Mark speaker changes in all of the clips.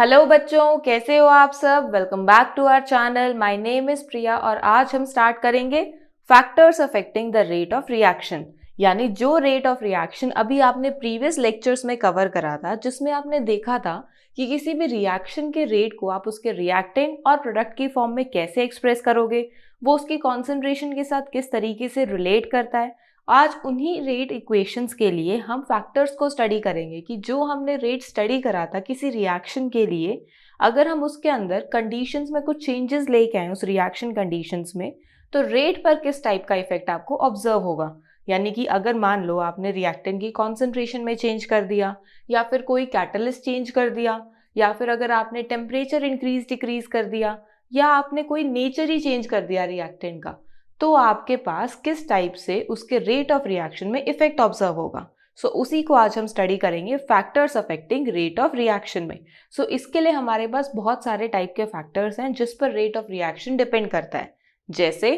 Speaker 1: Hello बच्चों, कैसे हो आप सब। Welcome back to our channel. My name is Priya और आज हम स्टार्ट करेंगे factors affecting the rate of reaction. यानी जो रेट ऑफ रिएक्शन अभी आपने प्रीवियस लेक्चर्स में कवर करा था, जिसमें आपने देखा था कि किसी भी रिएक्शन के रेट को आप उसके रिएक्टेंट और प्रोडक्ट की फॉर्म में कैसे एक्सप्रेस करोगे, वो उसकी कॉन्सेंट्रेशन के साथ किस तरीके से रिलेट करता है। आज उन्हीं रेट इक्वेशंस के लिए हम फैक्टर्स को स्टडी करेंगे कि जो हमने रेट स्टडी करा था किसी रिएक्शन के लिए, अगर हम उसके अंदर कंडीशंस में कुछ चेंजेस लेके आए उस रिएक्शन कंडीशंस में, तो रेट पर किस टाइप का इफेक्ट आपको ऑब्जर्व होगा। यानी कि अगर मान लो आपने रिएक्टेंट की कॉन्सेंट्रेशन में चेंज कर दिया, या फिर कोई कैटलिस्ट चेंज कर दिया, या फिर अगर आपने टेम्परेचर इंक्रीज डिक्रीज कर दिया, या आपने कोई नेचर ही चेंज कर दिया रिएक्टेंट का, तो आपके पास किस टाइप से उसके रेट ऑफ रिएक्शन में इफेक्ट ऑब्जर्व होगा। उसी को आज हम स्टडी करेंगे factors affecting rate of reaction में। इसके लिए हमारे पास बहुत सारे टाइप के फैक्टर्स हैं जिस पर रेट ऑफ रिएक्शन डिपेंड करता है, जैसे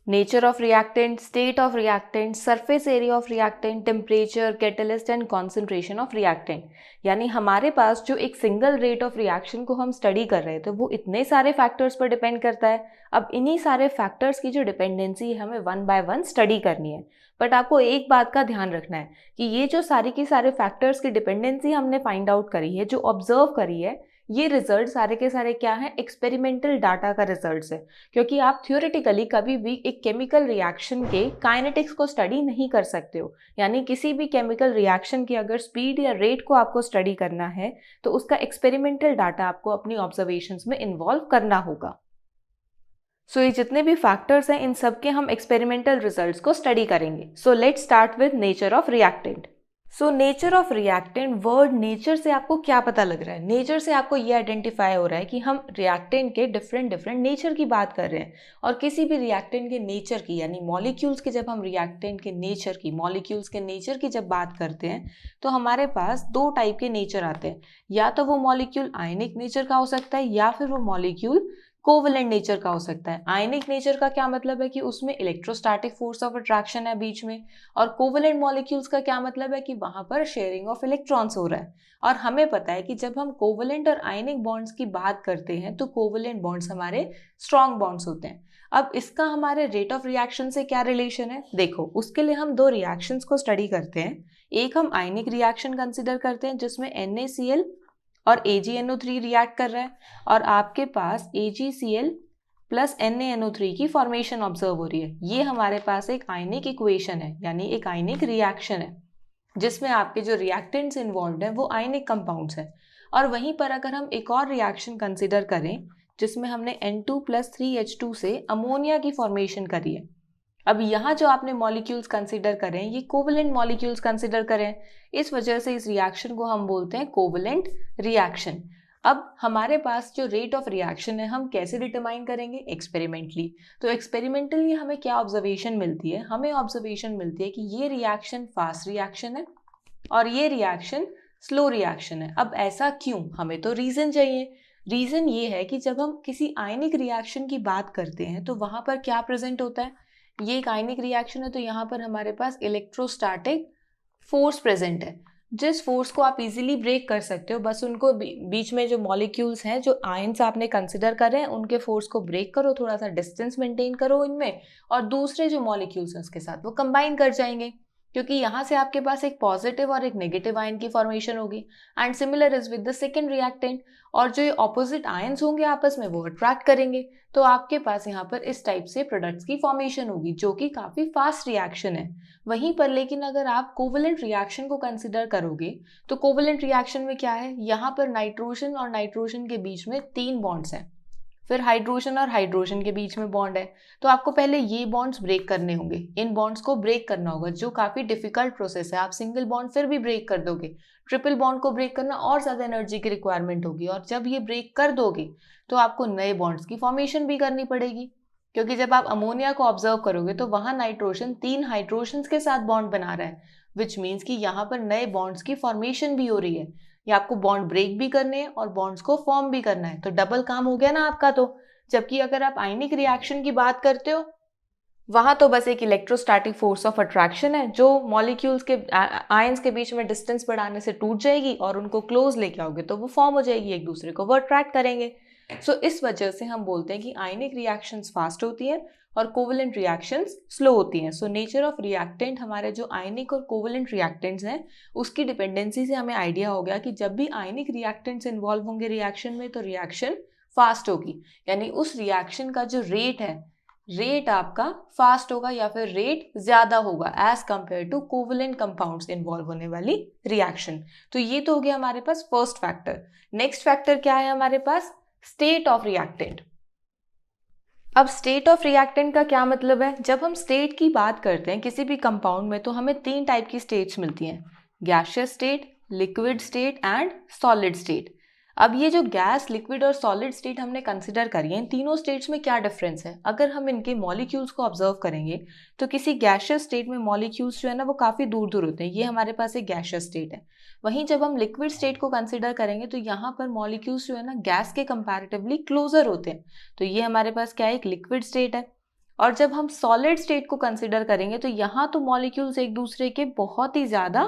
Speaker 1: nature of reactant, state of reactant, surface area of reactant, temperature, catalyst and concentration of reactant. यानी हमारे पास जो एक सिंगल रेट ऑफ रिएक्शन को हम स्टडी कर रहे थे वो इतने सारे फैक्टर्स पर डिपेंड करता है। अब इन्हीं सारे फैक्टर्स की जो डिपेंडेंसी है हमें वन बाय वन स्टडी करनी है। बट आपको एक बात का ध्यान रखना है कि ये जो सारी की सारे फैक्टर्स की डिपेंडेंसी हमने फाइंड आउट करी है, जो ऑब्जर्व करी है, ये रिजल्ट सारे के सारे क्या है, एक्सपेरिमेंटल डाटा का रिजल्ट्स है। क्योंकि आप थ्योरेटिकली कभी भी एक केमिकल रिएक्शन के काइनेटिक्स को स्टडी नहीं कर सकते हो। यानी किसी भी केमिकल रिएक्शन की अगर स्पीड या रेट को आपको स्टडी करना है तो उसका एक्सपेरिमेंटल डाटा आपको अपनी ऑब्जर्वेशंस में इन्वॉल्व करना होगा। ये जितने भी फैक्टर्स हैं इन सब के हम एक्सपेरिमेंटल रिजल्ट्स को स्टडी करेंगे। Let's start with nature of reactant. Nature of reactant, word nature से आपको क्या पता लग रहा है? नेचर से आपको ये आइडेंटिफाई हो रहा है कि हम रिएक्टेंट के डिफरेंट डिफरेंट नेचर की बात कर रहे हैं। और किसी भी रिएक्टेंट के नेचर की, यानी मॉलिक्यूल्स के, जब हम रिएक्टेंट के नेचर की, मॉलिक्यूल्स के नेचर की जब बात करते हैं तो हमारे पास दो टाइप के नेचर आते हैं। या तो वो मॉलिक्यूल आयनिक नेचर का हो सकता है, या फिर वो मॉलिक्यूल कोवेलेंट नेचर का हो सकता है। आयनिक नेचर का क्या मतलब है कि उसमें इलेक्ट्रोस्टैटिक फोर्स ऑफ अट्रैक्शन है बीच में, और कोवेलेंट मॉलिक्यूल्स का क्या मतलब है कि वहां पर शेयरिंग ऑफ इलेक्ट्रॉन्स हो रहा है। और हमें पता है कि जब हम कोवेलेंट और आयनिक बॉन्ड्स की बात करते हैं तो कोवेलेंट बॉन्ड्स हमारे स्ट्रॉन्ग बॉन्ड्स होते हैं। अब इसका हमारे रेट ऑफ रिएक्शन से क्या रिलेशन है, देखो उसके लिए हम दो रिएक्शंस को स्टडी करते हैं। एक हम आयनिक रिएक्शन कंसिडर करते हैं जिसमें NaCl और AgNO3 रिएक्ट कर रहा है, और आपके पास AgCl प्लस NaNO3 की फॉर्मेशन ऑब्जर्व हो रही है। ये हमारे पास एक आयनिक इक्वेशन है, यानी एक आयनिक रिएक्शन है जिसमें आपके जो रिएक्टेंट्स इन्वॉल्व हैं वो आयनिक कंपाउंड्स हैं। और वहीं पर अगर हम एक और रिएक्शन कंसिडर करें जिसमें हमने N2 प्लस 3H2 से अमोनिया की फॉर्मेशन करी है। अब यहाँ जो आपने मॉलिक्यूल्स कंसिडर करें ये कोवेलेंट मॉलिक्यूल्स कंसिडर करें, इस वजह से इस रिएक्शन को हम बोलते हैं कोवेलेंट रिएक्शन। अब हमारे पास जो रेट ऑफ रिएक्शन है हम कैसे डिटरमाइन करेंगे? एक्सपेरिमेंटली। तो एक्सपेरिमेंटली हमें क्या ऑब्जर्वेशन मिलती है? हमें ऑब्जर्वेशन मिलती है कि ये रिएक्शन फास्ट रिएक्शन है और ये रिएक्शन स्लो रिएक्शन है। अब ऐसा क्यों? हमें तो रीजन चाहिए। रीजन ये है कि जब हम किसी आयनिक रिएक्शन की बात करते हैं तो वहां पर क्या प्रेजेंट होता है? ये एक आयनिक रिएक्शन है तो यहाँ पर हमारे पास इलेक्ट्रोस्टैटिक फोर्स प्रेजेंट है, जिस फोर्स को आप इजीली ब्रेक कर सकते हो। बस उनको बीच में जो मॉलिक्यूल्स हैं, जो आयंस आपने कंसिडर कर रहे हैं, उनके फोर्स को ब्रेक करो, थोड़ा सा डिस्टेंस मेंटेन करो इनमें, और दूसरे जो मॉलिक्यूल्स हैं उसके साथ वो कंबाइन कर जाएंगे, क्योंकि यहाँ से आपके पास एक पॉजिटिव और एक नेगेटिव आयन की फॉर्मेशन होगी। And similar is with the second reactant, और जो ऑपोजिट आयंस होंगे आपस में वो अट्रैक्ट करेंगे, तो आपके पास यहाँ पर इस टाइप से प्रोडक्ट्स की फॉर्मेशन होगी जो कि काफी फास्ट रिएक्शन है। वहीं पर लेकिन अगर आप कोवेलेंट रिएक्शन को कंसिडर करोगे तो कोवेलेंट रिएक्शन में क्या है, यहाँ पर नाइट्रोजन और नाइट्रोजन के बीच में 3 बॉन्ड्स हैं, फिर हाइड्रोजन और हाइड्रोजन के बीच में बॉन्ड है। तो आपको पहले ये बॉन्ड्स ब्रेक करने होंगे, इन बॉन्ड्स को ब्रेक करना होगा, जो काफी डिफिकल्ट प्रोसेस है। आप सिंगल बॉन्ड फिर भी ब्रेक कर दोगे, ट्रिपल बॉन्ड को ब्रेक करना और ज्यादा एनर्जी की रिक्वायरमेंट होगी, और जब ये ब्रेक कर दोगे तो आपको नए बॉन्ड्स की फॉर्मेशन भी करनी पड़ेगी। क्योंकि जब आप अमोनिया को ऑब्जर्व करोगे तो वहां नाइट्रोजन 3 हाइड्रोजन के साथ बॉन्ड बना रहा है, विच मीन्स कि यहाँ पर नए बॉन्ड्स की फॉर्मेशन भी हो रही है। ये आपको बॉन्ड ब्रेक भी करने हैं और बॉन्ड्स को फॉर्म भी करना है, तो डबल काम हो गया ना आपका। तो जबकि अगर आप आयनिक रिएक्शन की बात करते हो वहाँ तो बस एक इलेक्ट्रोस्टैटिक फोर्स ऑफ अट्रैक्शन है जो मॉलिक्यूल्स के आयंस के बीच में डिस्टेंस बढ़ाने से टूट जाएगी और उनको क्लोज लेके आओगे तो वो फॉर्म हो जाएगी, एक दूसरे को वो अट्रैक्ट करेंगे। सो इस वजह से हम बोलते हैं कि आयनिक रिएक्शंस फास्ट होती हैं और कोवलेंट रिएक्शंस स्लो होती हैं। सो नेचर ऑफ रिएक्टेंट, हमारे जो आयनिक और कोवलेंट रिएक्टेंट्स हैं उसकी डिपेंडेंसी से हमें आइडिया हो गया कि जब भी आयनिक रिएक्टेंट्स इन्वॉल्व होंगे रिएक्शन में तो रिएक्शन फास्ट होगी, यानी उस रिएक्शन का जो रेट आपका फास्ट होगा या फिर रेट ज्यादा होगा as compared to covalent compounds involve होने वाली रिएक्शन। तो ये तो हो गया हमारे पास फर्स्ट फैक्टर। नेक्स्ट फैक्टर क्या है हमारे पास? State of reactant. अब स्टेट ऑफ रिएक्टेंट का क्या मतलब है? जब हम स्टेट की बात करते हैं किसी भी कंपाउंड में तो हमें 3 टाइप की स्टेट्स मिलती हैं, gaseous state, liquid state and solid state. अब ये जो गैस, लिक्विड और सॉलिड स्टेट हमने कंसिडर करी है, इन तीनों स्टेट्स में क्या डिफरेंस है? अगर हम इनके मॉलिक्यूल्स को ऑब्जर्व करेंगे तो किसी गैसियस स्टेट में मॉलिक्यूल्स जो है ना वो काफ़ी दूर दूर होते हैं, ये हमारे पास एक गैसियस स्टेट है। वहीं जब हम लिक्विड स्टेट को कंसिडर करेंगे तो यहाँ पर मॉलिक्यूल्स जो है ना गैस के कंपैरेटिवली क्लोजर होते हैं, तो ये हमारे पास क्या है? एक लिक्विड स्टेट है। और जब हम सॉलिड स्टेट को कंसिडर करेंगे तो यहाँ तो मॉलिक्यूल्स एक दूसरे के बहुत ही ज़्यादा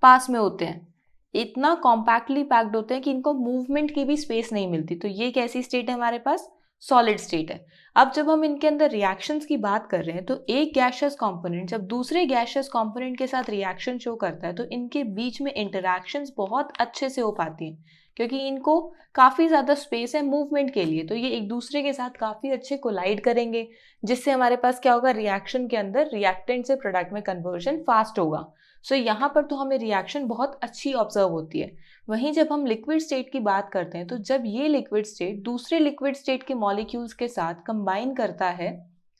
Speaker 1: पास में होते हैं, इतना कॉम्पैक्टली पैक्ड होते हैं कि इनको मूवमेंट की भी स्पेस नहीं मिलती, तो ये कैसी स्टेट है हमारे पास? सॉलिड स्टेट है। अब जब हम इनके अंदर रिएक्शंस की बात कर रहे हैं तो एक गैसियस कंपोनेंट जब दूसरे गैसियस कंपोनेंट के साथ रिएक्शन शो करता है तो इनके बीच में इंटरैक्शंस बहुत अच्छे से हो पाती हैं क्योंकि इनको काफ़ी ज़्यादा स्पेस है मूवमेंट के लिए, तो ये एक दूसरे के साथ काफ़ी अच्छे कोलाइड करेंगे जिससे हमारे पास क्या होगा? रिएक्शन के अंदर रिएक्टेंट से प्रोडक्ट में कन्वर्जन फास्ट होगा। सो यहाँ पर तो हमें रिएक्शन बहुत अच्छी ऑब्जर्व होती है। वहीं जब हम लिक्विड स्टेट की बात करते हैं तो जब ये लिक्विड स्टेट दूसरे लिक्विड स्टेट के मॉलिक्यूल्स के साथ कंबाइन करता है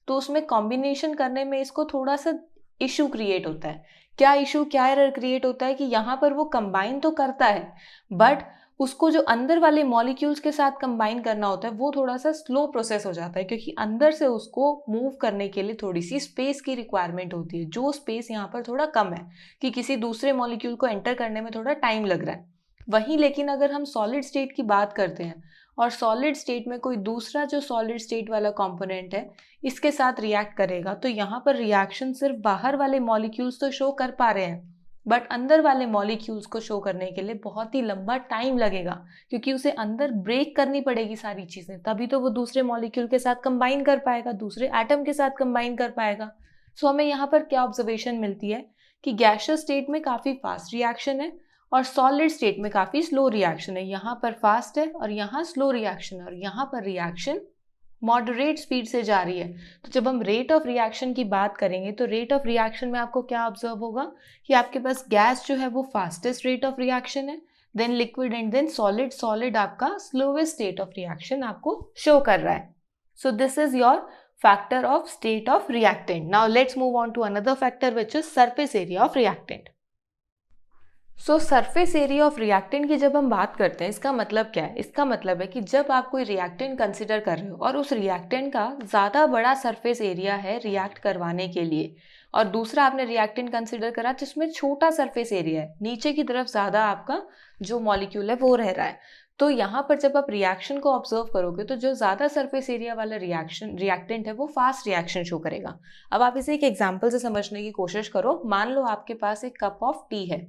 Speaker 1: तो उसमें कॉम्बिनेशन करने में इसको थोड़ा सा इशू क्रिएट होता है। क्या इशू, क्या एरर क्रिएट होता है कि यहाँ पर वो कंबाइन तो करता है बट उसको जो अंदर वाले मॉलिक्यूल्स के साथ कंबाइन करना होता है वो थोड़ा सा स्लो प्रोसेस हो जाता है क्योंकि अंदर से उसको मूव करने के लिए थोड़ी सी स्पेस की रिक्वायरमेंट होती है, जो स्पेस यहाँ पर थोड़ा कम है कि किसी दूसरे मॉलिक्यूल को एंटर करने में थोड़ा टाइम लग रहा है। वहीं लेकिन अगर हम सॉलिड स्टेट की बात करते हैं और सॉलिड स्टेट में कोई दूसरा जो सॉलिड स्टेट वाला कंपोनेंट है इसके साथ रिएक्ट करेगा तो यहाँ पर रिएक्शन सिर्फ बाहर वाले मॉलिक्यूल्स तो शो कर पा रहे हैं बट अंदर वाले मॉलिक्यूल्स को शो करने के लिए बहुत ही लंबा टाइम लगेगा क्योंकि उसे अंदर ब्रेक करनी पड़ेगी सारी चीज़ें, तभी तो वो दूसरे मॉलिक्यूल के साथ कंबाइन कर पाएगा, दूसरे एटम के साथ कंबाइन कर पाएगा। सो हमें यहाँ पर क्या ऑब्जर्वेशन मिलती है कि गैसियस स्टेट में काफ़ी फास्ट रिएक्शन है और सॉलिड स्टेट में काफ़ी स्लो रिएक्शन है। यहाँ पर फास्ट है और यहाँ स्लो रिएक्शन है और यहाँ पर रिएक्शन मॉडरेट स्पीड से जा रही है। तो जब हम रेट ऑफ रिएक्शन की बात करेंगे तो रेट ऑफ रिएक्शन में आपको क्या ऑब्जर्व होगा कि आपके पास गैस जो है वो फास्टेस्ट रेट ऑफ रिएक्शन है, then liquid and then solid. Solid आपका स्लोवेस्ट स्टेट ऑफ रिएक्शन आपको शो कर रहा है। So this is your factor of state of reactant. Now let's move on to another factor which is surface area of reactant. So surface area of reactant की जब हम बात करते हैं इसका मतलब क्या है? इसका मतलब है कि जब आप कोई रिएक्टेंट कंसिडर कर रहे हो और उस रिएक्टेंट का ज़्यादा बड़ा सरफेस एरिया है रिएक्ट करवाने के लिए और दूसरा आपने रिएक्टेंट कंसिडर करा जिसमें छोटा सरफेस एरिया है, नीचे की तरफ ज़्यादा आपका जो मॉलिक्यूल है वो रह रहा है, तो यहाँ पर जब आप रिएक्शन को ऑब्जर्व करोगे तो जो ज़्यादा सरफेस एरिया वाला रिएक्टेंट है वो फास्ट रिएक्शन शो करेगा। अब आप इसे एक एग्जाम्पल से समझने की कोशिश करो। मान लो आपके पास एक कप ऑफ टी है,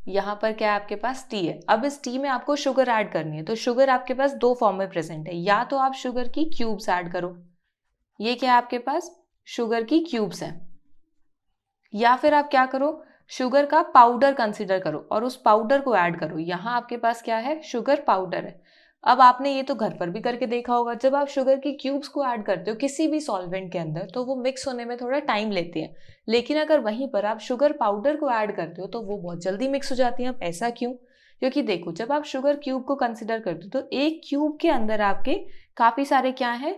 Speaker 1: यहाँ पर क्या है? आपके पास टी है। अब इस टी में आपको शुगर ऐड करनी है, तो शुगर आपके पास 2 फॉर्म में प्रेजेंट है, या तो आप शुगर की क्यूब्स ऐड करो, ये क्या है आपके पास? शुगर की क्यूब्स हैं, या फिर आप क्या करो? शुगर का पाउडर कंसिडर करो और उस पाउडर को ऐड करो। यहाँ आपके पास क्या है? शुगर पाउडर है। अब आपने ये तो घर पर भी करके देखा होगा, जब आप शुगर की क्यूब्स को ऐड करते हो किसी भी सॉल्वेंट के अंदर तो वो मिक्स होने में थोड़ा टाइम लेती है, लेकिन अगर वहीं पर आप शुगर पाउडर को ऐड करते हो तो वो बहुत जल्दी मिक्स हो जाती है। अब ऐसा क्यों? क्योंकि देखो, जब आप शुगर क्यूब को कंसिडर करते हो तो एक क्यूब के अंदर आपके काफ़ी सारे क्या हैं?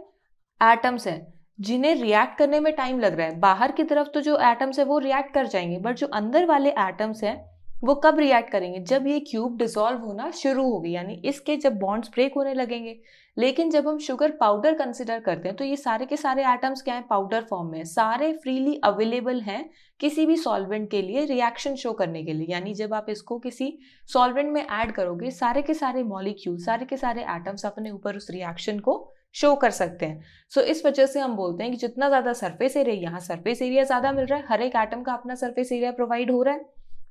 Speaker 1: एटम्स हैं जिन्हें रिएक्ट करने में टाइम लग रहा है। बाहर की तरफ तो जो एटम्स है वो रिएक्ट कर जाएंगे, बट जो अंदर वाले एटम्स हैं वो कब रिएक्ट करेंगे? जब ये क्यूब डिसॉल्व होना शुरू होगी, यानी इसके जब बॉन्ड्स ब्रेक होने लगेंगे। लेकिन जब हम शुगर पाउडर कंसिडर करते हैं तो ये सारे के सारे एटम्स क्या है? पाउडर फॉर्म में, सारे फ्रीली अवेलेबल हैं किसी भी सॉल्वेंट के लिए रिएक्शन शो करने के लिए। यानी जब आप इसको किसी सॉल्वेंट में ऐड करोगे सारे के सारे मॉलिक्यूल, सारे के सारे एटम्स अपने ऊपर उस रिएक्शन को शो कर सकते हैं। सो इस वजह से हम बोलते हैं कि जितना ज़्यादा सरफेस एरिया, यहाँ सरफेस एरिया ज़्यादा मिल रहा है, हर एक एटम का अपना सरफेस एरिया प्रोवाइड हो रहा है,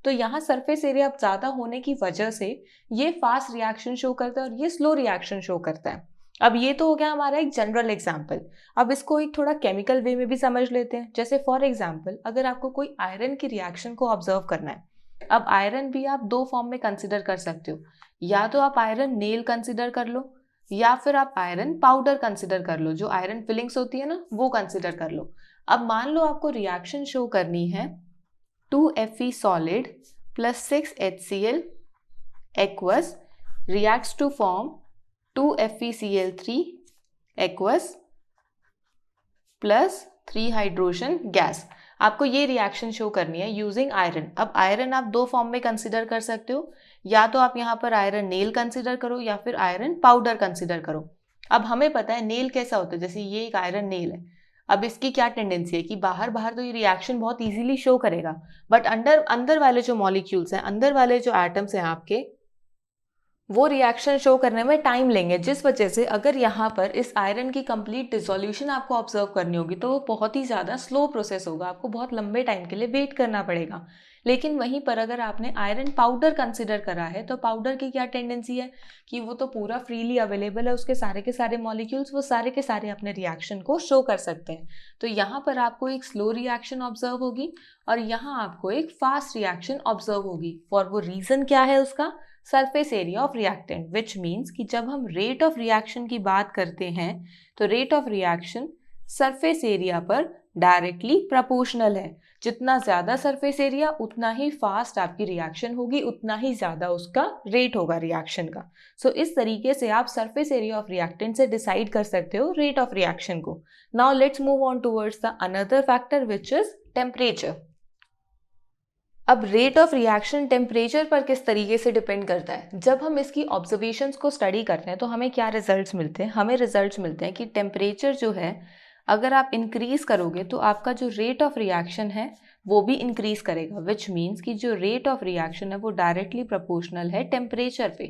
Speaker 1: तो यहाँ सरफेस एरिया ज़्यादा होने की वजह से ये फास्ट रिएक्शन शो करता है और ये स्लो रिएक्शन शो करता है। अब ये तो हो गया हमारा एक जनरल एग्जाम्पल। अब इसको एक थोड़ा केमिकल वे में भी समझ लेते हैं। जैसे फॉर एग्जाम्पल अगर आपको कोई आयरन की रिएक्शन को ऑब्जर्व करना है, अब आयरन भी आप दो फॉर्म में कंसिडर कर सकते हो, या तो आप आयरन नेल कंसिडर कर लो या फिर आप आयरन पाउडर कंसिडर कर लो, जो आयरन फिलिंग्स होती है ना वो कंसिडर कर लो। अब मान लो आपको रिएक्शन शो करनी है 2Fe solid plus 6HCl aqueous reacts to form 2FeCl3 aqueous plus 3 hydrogen gas. आपको ये रिएक्शन शो करनी है यूजिंग आयरन। अब आयरन आप दो फॉर्म में कंसिडर कर सकते हो, या तो आप यहाँ पर आयरन नेल कंसिडर करो या फिर आयरन पाउडर कंसिडर करो। अब हमें पता है नेल कैसा होता है, जैसे ये एक आयरन नेल है। अब इसकी क्या टेंडेंसी है कि बाहर बाहर तो ये रिएक्शन बहुत इजीली शो करेगा, बट अंदर वाले जो मॉलिक्यूल्स हैं, अंदर वाले जो एटम्स हैं आपके, वो रिएक्शन शो करने में टाइम लेंगे, जिस वजह से अगर यहाँ पर इस आयरन की कंप्लीट डिसोल्यूशन आपको ऑब्जर्व करनी होगी तो वो बहुत ही ज़्यादा स्लो प्रोसेस होगा, आपको बहुत लंबे टाइम के लिए वेट करना पड़ेगा। लेकिन वहीं पर अगर आपने आयरन पाउडर कंसिडर करा है तो पाउडर की क्या टेंडेंसी है कि वो तो पूरा फ्रीली अवेलेबल है, उसके सारे के सारे मॉलिक्यूल्स वो सारे के सारे अपने रिएक्शन को शो कर सकते हैं। तो यहाँ पर आपको एक स्लो रिएक्शन ऑब्जर्व होगी और यहाँ आपको एक फास्ट रिएक्शन ऑब्जर्व होगी। फॉर वो रीज़न क्या है उसका, surface area of reactant, which means कि जब हम रेट ऑफ रिएक्शन की बात करते हैं तो rate of reaction surface area पर डायरेक्टली प्रोपोर्शनल है। जितना ज़्यादा सरफेस एरिया उतना ही फास्ट आपकी रिएक्शन होगी, उतना ही ज़्यादा उसका रेट होगा रिएक्शन का। सो इस तरीके से आप सरफेस एरिया ऑफ रिएक्टेंट से डिसाइड कर सकते हो रेट ऑफ रिएक्शन को। Now let's move on towards the another factor which is temperature. अब रेट ऑफ रिएक्शन टेम्परेचर पर किस तरीके से डिपेंड करता है। जब हम इसकी ऑब्जर्वेशंस को स्टडी करते हैं तो हमें क्या रिजल्ट्स मिलते हैं, हमें रिजल्ट्स मिलते हैं कि टेम्परेचर जो है अगर आप इंक्रीज़ करोगे तो आपका जो रेट ऑफ रिएक्शन है वो भी इंक्रीज़ करेगा, विच मीन्स कि जो रेट ऑफ रिएक्शन है वो डायरेक्टली प्रोपोर्शनल है टेम्परेचर पे।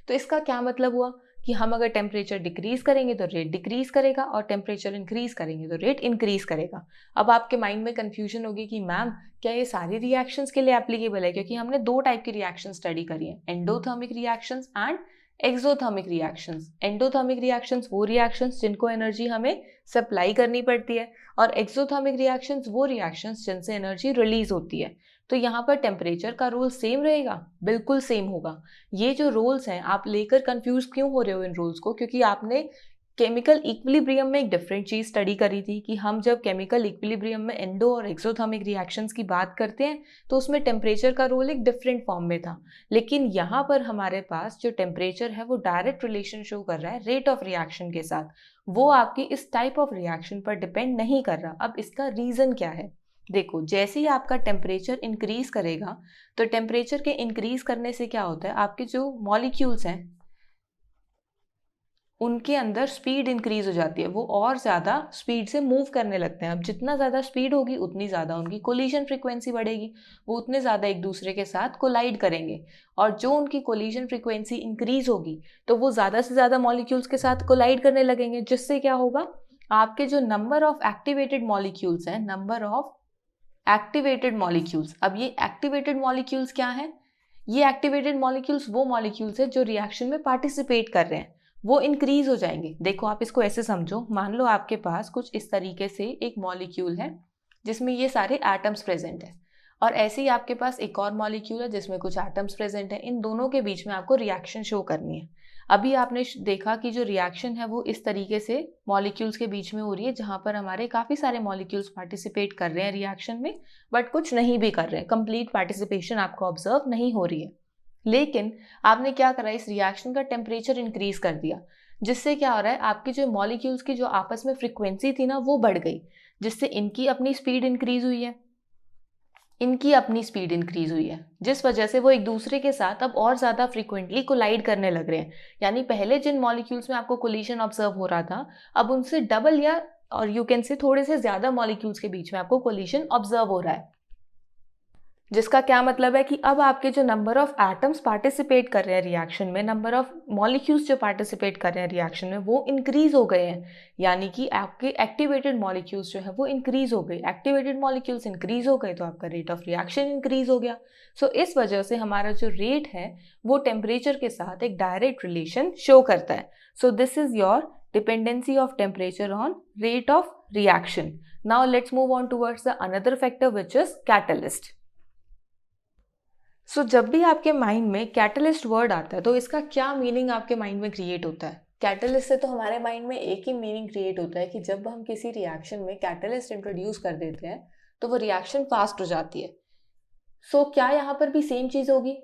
Speaker 1: तो इसका क्या मतलब हुआ कि हम अगर टेम्परेचर डिक्रीज़ करेंगे तो रेट डिक्रीज़ करेगा और टेम्परेचर इंक्रीज़ करेंगे तो रेट इंक्रीज़ करेगा। अब आपके माइंड में कन्फ्यूजन होगी कि मैम क्या ये सारी रिएक्शंस के लिए एप्लीकेबल है, क्योंकि हमने दो टाइप की रिएक्शन स्टडी करी है, endothermic reactions and exothermic reactions. Endothermic reactions वो रिएक्शंस जिनको एनर्जी हमें सप्लाई करनी पड़ती है और एक्सोथर्मिक रिएक्शंस वो रिएक्शंस जिनसे एनर्जी रिलीज होती है। तो यहाँ पर टेम्परेचर का रोल सेम रहेगा, बिल्कुल सेम होगा। ये जो रोल्स हैं आप लेकर कंफ्यूज क्यों हो रहे हो इन रोल्स को, क्योंकि आपने केमिकल इक्विलिब्रियम में एक डिफरेंट चीज़ स्टडी करी थी कि हम जब केमिकल इक्विलिब्रियम में एंडो और एक्सोथर्मिक रिएक्शंस की बात करते हैं तो उसमें टेम्परेचर का रोल एक डिफरेंट फॉर्म में था। लेकिन यहाँ पर हमारे पास जो टेम्परेचर है वो डायरेक्ट रिलेशन शो कर रहा है रेट ऑफ रिएक्शन के साथ, वो आपकी इस टाइप ऑफ रिएक्शन पर डिपेंड नहीं कर रहा। अब इसका रीज़न क्या है, देखो जैसे ही आपका टेम्परेचर इंक्रीज करेगा तो टेम्परेचर के इंक्रीज करने से क्या होता है, आपके जो मॉलिक्यूल्स हैं उनके अंदर स्पीड इंक्रीज हो जाती है, वो और ज़्यादा स्पीड से मूव करने लगते हैं। अब जितना ज़्यादा स्पीड होगी उतनी ज़्यादा उनकी कोलिजन फ्रीक्वेंसी बढ़ेगी, वो उतने ज़्यादा एक दूसरे के साथ कोलाइड करेंगे और जो उनकी कोलिजन फ्रीक्वेंसी इंक्रीज होगी तो वो ज़्यादा से ज़्यादा मॉलिक्यूल्स के साथ कोलाइड करने लगेंगे, जिससे क्या होगा आपके जो नंबर ऑफ एक्टिवेटेड मॉलिक्यूल्स हैं, नंबर ऑफ एक्टिवेटेड मॉलिक्यूल्स। अब ये एक्टिवेटेड मॉलिक्यूल्स क्या हैं, ये एक्टिवेटेड मॉलिक्यूल्स वो मॉलिक्यूल्स हैं जो रिएक्शन में पार्टिसिपेट कर रहे हैं, वो इंक्रीज हो जाएंगे। देखो आप इसको ऐसे समझो, मान लो आपके पास कुछ इस तरीके से एक मॉलिक्यूल है जिसमें ये सारे एटम्स प्रेजेंट हैं और ऐसे ही आपके पास एक और मॉलिक्यूल है जिसमें कुछ एटम्स प्रेजेंट हैं। इन दोनों के बीच में आपको रिएक्शन शो करनी है। अभी आपने देखा कि जो रिएक्शन है वो इस तरीके से मॉलिक्यूल्स के बीच में हो रही है जहाँ पर हमारे काफ़ी सारे मॉलिक्यूल्स पार्टिसिपेट कर रहे हैं रिएक्शन में, बट कुछ नहीं भी कर रहे हैं, कंप्लीट पार्टिसिपेशन आपको ऑब्जर्व नहीं हो रही है। लेकिन आपने क्या करा, इस रिएक्शन का टेम्परेचर इंक्रीज कर दिया, जिससे क्या हो रहा है आपकी जो मॉलिक्यूल्स की जो आपस में फ्रीक्वेंसी थी ना वो बढ़ गई, जिससे इनकी अपनी स्पीड इंक्रीज हुई है, इनकी अपनी स्पीड इंक्रीज हुई है, जिस वजह से वो एक दूसरे के साथ अब और ज़्यादा फ्रीक्वेंटली कोलाइड करने लग रहे हैं। यानी पहले जिन मॉलिक्यूल्स में आपको कोलिजन ऑब्जर्व हो रहा था अब उनसे डबल या और यू कैन से थोड़े से ज़्यादा मॉलिक्यूल्स के बीच में आपको कोलिजन ऑब्जर्व हो रहा है। जिसका क्या मतलब है कि अब आपके जो नंबर ऑफ एटम्स पार्टिसिपेट कर रहे हैं रिएक्शन में, नंबर ऑफ मॉलिक्यूल्स जो पार्टिसिपेट कर रहे हैं रिएक्शन में, वो इंक्रीज हो गए हैं। यानी कि आपके एक्टिवेटेड मॉलिक्यूल्स जो है वो इंक्रीज हो गए। एक्टिवेटेड मॉलिक्यूल्स इंक्रीज हो गए तो आपका रेट ऑफ रिएक्शन इंक्रीज हो गया। सो इस वजह से हमारा जो रेट है वो टेम्परेचर के साथ एक डायरेक्ट रिलेशन शो करता है। So this is your dependency of temperature on rate of reaction. Now let's move on towards the another factor which is catalyst. So जब भी आपके माइंड में कैटलिस्ट वर्ड आता है तो इसका क्या मीनिंग आपके माइंड में क्रिएट होता है? कैटलिस्ट से तो हमारे माइंड में एक ही मीनिंग क्रिएट होता है कि जब हम किसी रिएक्शन में कैटलिस्ट इंट्रोड्यूस कर देते हैं तो वो रिएक्शन फास्ट हो जाती है। सो क्या यहाँ पर भी सेम चीज़ होगी?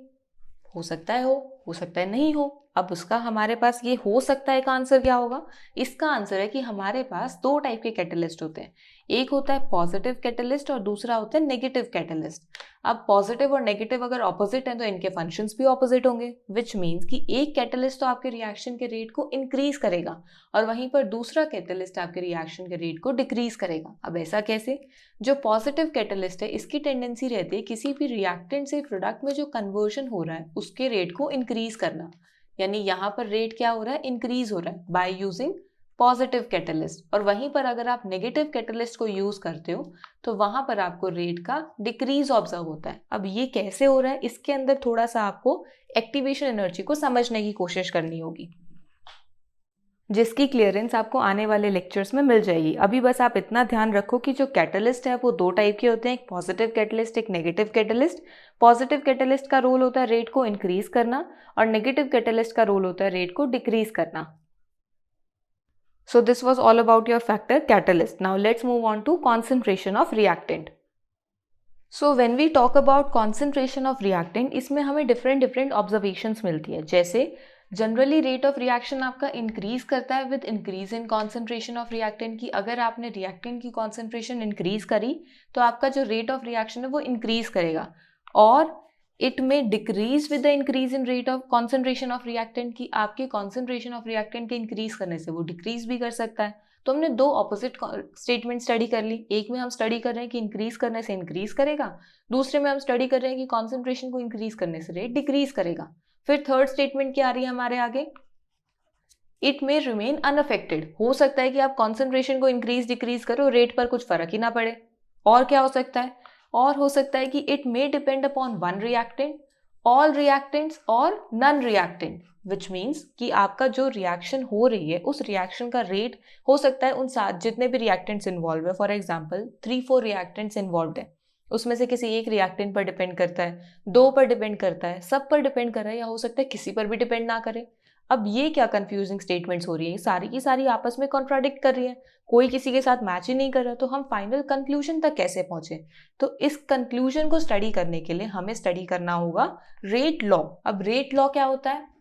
Speaker 1: हो सकता है नहीं हो। अब उसका हमारे पास ये हो सकता है का आंसर क्या होगा? इसका आंसर है कि हमारे पास दो टाइप के कैटलिस्ट होते हैं। एक होता है पॉजिटिव कैटलिस्ट और दूसरा होता है नेगेटिव कैटलिस्ट। अब पॉजिटिव और नेगेटिव अगर ऑपोजिट हैं तो इनके फंक्शंस भी ऑपोजिट होंगे, विच मीन्स कि एक कैटलिस्ट तो आपके रिएक्शन के रेट को इंक्रीज करेगा और वहीं पर दूसरा कैटलिस्ट आपके रिएक्शन के रेट को डिक्रीज करेगा। अब ऐसा कैसे? जो पॉजिटिव कैटलिस्ट है इसकी टेंडेंसी रहती है किसी भी रिएक्टेंट से प्रोडक्ट में जो कन्वर्जन हो रहा है उसके रेट को इंक्रीज करना। यानी यहाँ पर रेट क्या हो रहा है? इंक्रीज हो रहा है बाय यूजिंग पॉजिटिव कैटलिस्ट। और वहीं पर अगर आप नेगेटिव कैटलिस्ट को यूज करते हो तो वहां पर आपको रेट का डिक्रीज ऑब्जर्व होता है। अब ये कैसे हो रहा है, इसके अंदर थोड़ा सा आपको एक्टिवेशन एनर्जी को समझने की कोशिश करनी होगी, जिसकी क्लियरेंस आपको आने वाले लेक्चर्स में मिल जाएगी। अभी बस आप इतना ध्यान रखो कि जो कैटलिस्ट है वो दो टाइप के होते हैं, एक पॉजिटिव कैटलिस्ट, एक नेगेटिव कैटलिस्ट। पॉजिटिव कैटलिस्ट का रोल होता है रेट को इंक्रीज करना और नेगेटिव कैटलिस्ट का रोल होता है रेट को डिक्रीज करना। So this was all about your factor catalyst. Now let's move on to concentration of reactant. So when we talk about concentration of reactant, इसमें हमें different observations मिलती है। जैसे जनरली रेट ऑफ रिएक्शन आपका increase करता है with increase in concentration of reactant की। अगर आपने रिएक्टेंट की कॉन्सेंट्रेशन इंक्रीज करी तो आपका जो रेट ऑफ रिएक्शन है वो इंक्रीज करेगा, और इट में decrease with the increase in rate of concentration of reactant की। आपके कॉन्सेंट्रेशन ऑफ रिएक्टेंट के इंक्रीज करने से वो डिक्रीज भी कर सकता है। तो हमने दो ऑपोजिट स्टेटमेंट स्टडी कर ली। एक में हम स्टडी कर रहे हैं कि इंक्रीज करने से इंक्रीज करेगा, दूसरे में हम स्टडी कर रहे हैं कि कॉन्सेंट्रेशन को इंक्रीज करने से रेट डिक्रीज करेगा। फिर थर्ड स्टेटमेंट क्या आ रही है हमारे आगे? It may remain unaffected. हो सकता है कि आप कॉन्सेंट्रेशन को इंक्रीज डिक्रीज करो, रेट पर कुछ फर्क ही ना पड़े। और क्या हो सकता है? और हो सकता है कि it may depend upon one reactant, all reactants और नन रिएक्टेंट, विच मीन्स कि आपका जो रिएक्शन हो रही है उस रिएक्शन का रेट हो सकता है उन साथ जितने भी रिएक्टेंट्स इन्वॉल्व है, फॉर एग्जाम्पल 3-4 रिएक्टेंट्स इन्वॉल्व है, उसमें से किसी एक रिएक्टेंट पर डिपेंड करता है, दो पर डिपेंड करता है, सब पर डिपेंड कर रहा है, या हो सकता है किसी पर भी डिपेंड ना करे। अब ये क्या कंफ्यूजिंग स्टेटमेंट्स हो रही है, सारी की सारी आपस में कॉन्ट्राडिक्ट कर रही है, कोई किसी के साथ मैच ही नहीं कर रहा। तो हम फाइनल कंक्लूजन तक कैसे पहुंचे? तो इस कंक्लूजन को स्टडी करने के लिए हमें स्टडी करना होगा रेट लॉ। अब रेट लॉ क्या होता है?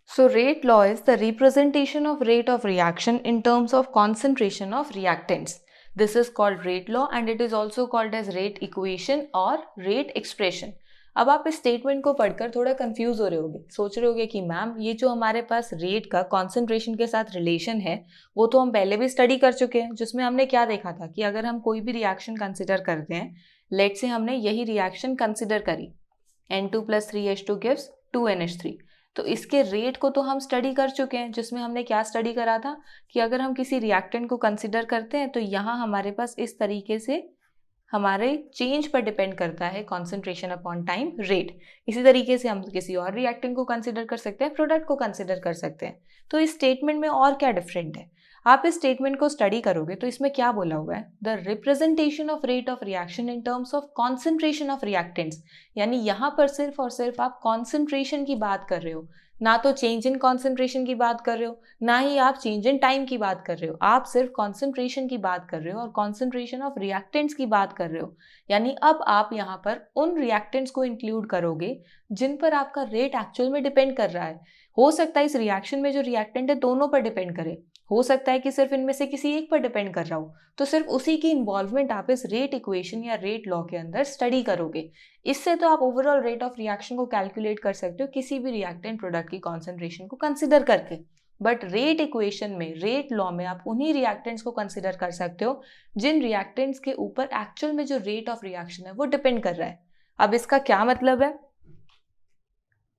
Speaker 1: So rate law is the representation of rate of reaction in terms of concentration of reactants. This is called rate law and it is also called as rate equation और rate expression. अब आप इस statement को पढ़कर थोड़ा confuse हो रहे होगे, सोच रहे होगे कि मैम ये जो हमारे पास रेट का कॉन्सेंट्रेशन के साथ रिलेशन है वो तो हम पहले भी स्टडी कर चुके हैं, जिसमें हमने क्या देखा था कि अगर हम कोई भी रिएक्शन कंसिडर करते हैं, लेट से हमने यही रिएक्शन कंसिडर करी, N2 + 3H2 gives 2NH3, तो इसके रेट को तो हम स्टडी कर चुके हैं, जिसमें हमने क्या स्टडी करा था कि अगर हम किसी रिएक्टेंट को कंसिडर करते हैं तो यहाँ हमारे पास इस तरीके से हमारे चेंज पर डिपेंड करता है कॉन्सेंट्रेशन अपॉन टाइम रेट। इसी तरीके से हम किसी और रिएक्टेंट को कंसिडर कर सकते हैं, प्रोडक्ट को कंसिडर कर सकते हैं। तो इस स्टेटमेंट में और क्या डिफरेंट है? आप इस स्टेटमेंट को स्टडी करोगे तो इसमें क्या बोला हुआ है? The representation of rate of reaction in terms of concentration of reactants. यानी यहाँ पर सिर्फ और सिर्फ आप कॉन्सेंट्रेशन की बात कर रहे हो, ना तो चेंज इन कॉन्सेंट्रेशन की बात कर रहे हो, ना ही आप चेंज इन टाइम की बात कर रहे हो। आप सिर्फ कॉन्सेंट्रेशन की बात कर रहे हो और कॉन्सेंट्रेशन ऑफ रिएक्टेंट्स की बात कर रहे हो। यानी अब आप यहाँ पर उन रिएक्टेंट्स को इंक्लूड करोगे जिन पर आपका रेट एक्चुअल में डिपेंड कर रहा है। हो सकता है इस रिएक्शन में जो रिएक्टेंट है दोनों पर डिपेंड करे, हो सकता है कि सिर्फ इनमें से किसी एक पर डिपेंड कर रहा हो, तो सिर्फ उसी की इन्वॉल्वमेंट आप इस रेट इक्वेशन या रेट लॉ के अंदर स्टडी करोगे। इससे तो आप ओवरऑल रेट ऑफ रिएक्शन को कैलकुलेट कर सकते हो किसी भी रिएक्टेंट प्रोडक्ट की कॉन्सेंट्रेशन को कंसिडर करके। बट रेट इक्वेशन में, रेट लॉ में आप उन्हीं रिएक्टेंट्स को कंसिडर कर सकते हो जिन रिएक्टेंट्स के ऊपर एक्चुअल में जो रेट ऑफ रिएक्शन है वो डिपेंड कर रहा है। अब इसका क्या मतलब है,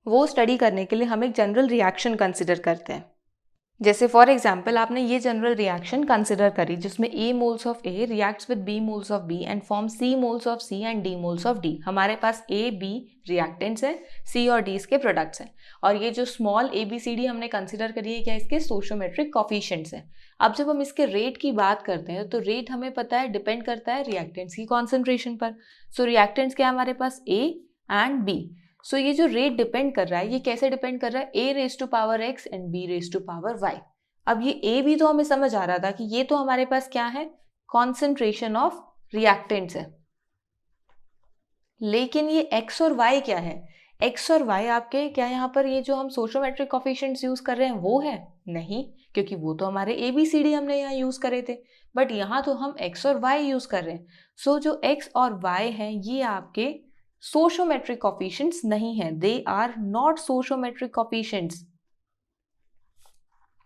Speaker 1: वो स्टडी करने के लिए हम एक जनरल रिएक्शन कंसिडर करते हैं। जैसे फॉर एग्जाम्पल आपने ये जनरल रिएक्शन कंसिडर करी जिसमें A moles of A reacts with B moles of B and form C moles of C and D moles of D। हमारे पास A, B रिएक्टेंट्स हैं, C और D इसके products हैं, और ये जो स्मॉल ABCD हमने कंसिडर करी है क्या, इसके स्टोइचियोमेट्रिक कोफिशिएंट्स हैं। अब जब हम इसके रेट की बात करते हैं तो रेट हमें पता है डिपेंड करता है रिएक्टेंट्स की कॉन्सेंट्रेशन पर। सो रिएक्टेंट्स क्या है हमारे पास, A एंड B। सो ये जो रेट डिपेंड कर रहा है ये कैसे डिपेंड कर रहा है, A raise to power X and B raise to power Y। अब ये A भी तो हमें समझ आ रहा था कि ये तो हमारे पास क्या है, कॉन्सेंट्रेशन ऑफ रिएक्टेंट्स है, लेकिन ये X और Y क्या है, X और Y आपके क्या यहाँ पर ये जो हम स्टोइचियोमेट्रिक कोफिशिएंट्स यूज कर रहे हैं वो है नहीं, क्योंकि वो तो हमारे ABCD हमने यहाँ यूज करे थे, बट यहाँ तो हम X और Y यूज कर रहे हैं। सो जो X और Y हैं ये आपके स्टोइचियोमेट्रिक कोफिशिएंट्स नहीं है, दे आर नॉट स्टोइचियोमेट्रिक कोफिशिएंट्स।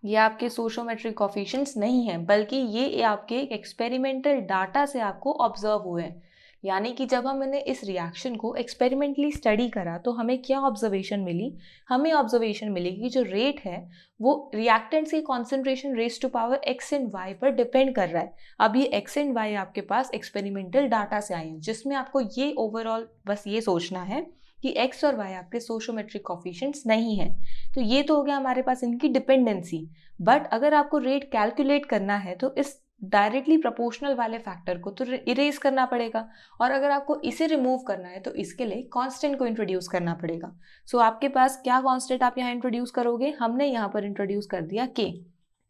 Speaker 1: ये आपके स्टोइचियोमेट्रिक कोफिशिएंट्स नहीं है, बल्कि ये आपके एक्सपेरिमेंटल डाटा से आपको ऑब्जर्व हुए हैं। यानी कि जब हमने इस रिएक्शन को एक्सपेरिमेंटली स्टडी करा तो हमें क्या ऑब्जर्वेशन मिली, हमें ऑब्जर्वेशन मिली कि जो रेट है वो रिएक्टेंट्स की concentration raise to power X and Y पर डिपेंड कर रहा है। अब ये X एंड Y आपके पास एक्सपेरिमेंटल डाटा से आए हैं, जिसमें आपको ये ओवरऑल बस ये सोचना है कि X और Y आपके स्टोइचियोमेट्रिक कोफिशिएंट्स नहीं है। तो ये तो हो गया हमारे पास इनकी डिपेंडेंसी। बट अगर आपको रेट कैलकुलेट करना है तो इस डायरेक्टली प्रोपोर्शनल वाले फैक्टर को तो इरेज करना पड़ेगा, और अगर आपको इसे रिमूव करना है तो इसके लिए कांस्टेंट को इंट्रोड्यूस करना पड़ेगा। सो आपके पास क्या कांस्टेंट आप यहाँ इंट्रोड्यूस करोगे, हमने यहाँ पर इंट्रोड्यूस कर दिया K,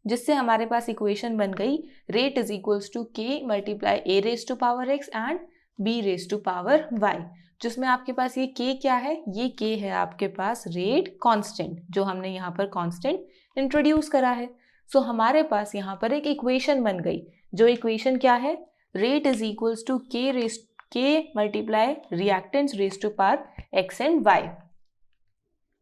Speaker 1: जिससे हमारे पास इक्वेशन बन गई rate is equals to K multiply A raise to power X and B raise to power Y, जिसमें आपके पास ये K क्या है, ये K है आपके पास रेट कांस्टेंट, जो हमने यहाँ पर कांस्टेंट इंट्रोड्यूस करा है। सो हमारे पास यहाँ पर एक इक्वेशन बन गई, जो इक्वेशन क्या है, rate is equals to K multiply reactants raise to power X and Y।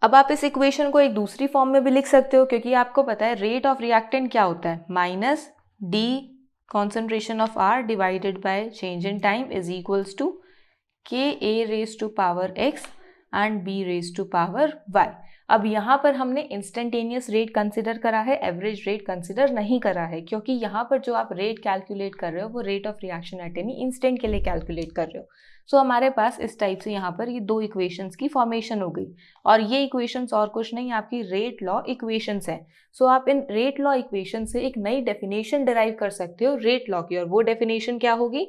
Speaker 1: अब आप इस इक्वेशन को एक दूसरी फॉर्म में भी लिख सकते हो, क्योंकि आपको पता है रेट ऑफ रिएक्टेंट क्या होता है, minus D concentration of R divided by change in time is equals to Ka raise to power X and B raise to power Y। अब यहाँ पर हमने इंस्टेंटेनियस रेट कंसिडर करा है, एवरेज रेट कंसिडर नहीं करा है, क्योंकि यहाँ पर जो आप रेट कैलकुलेट कर रहे हो वो rate of reaction at any instant के लिए कैलकुलेट कर रहे हो। सो हमारे पास इस टाइप से यहाँ पर ये दो इक्वेशंस की फॉर्मेशन हो गई, और ये इक्वेशंस और कुछ नहीं आपकी रेट लॉ इक्वेशंस हैं। सो आप इन रेट लॉ इक्वेशन से एक नई डेफिनेशन डिराइव कर सकते हो रेट लॉ की, और वो डेफिनेशन क्या होगी,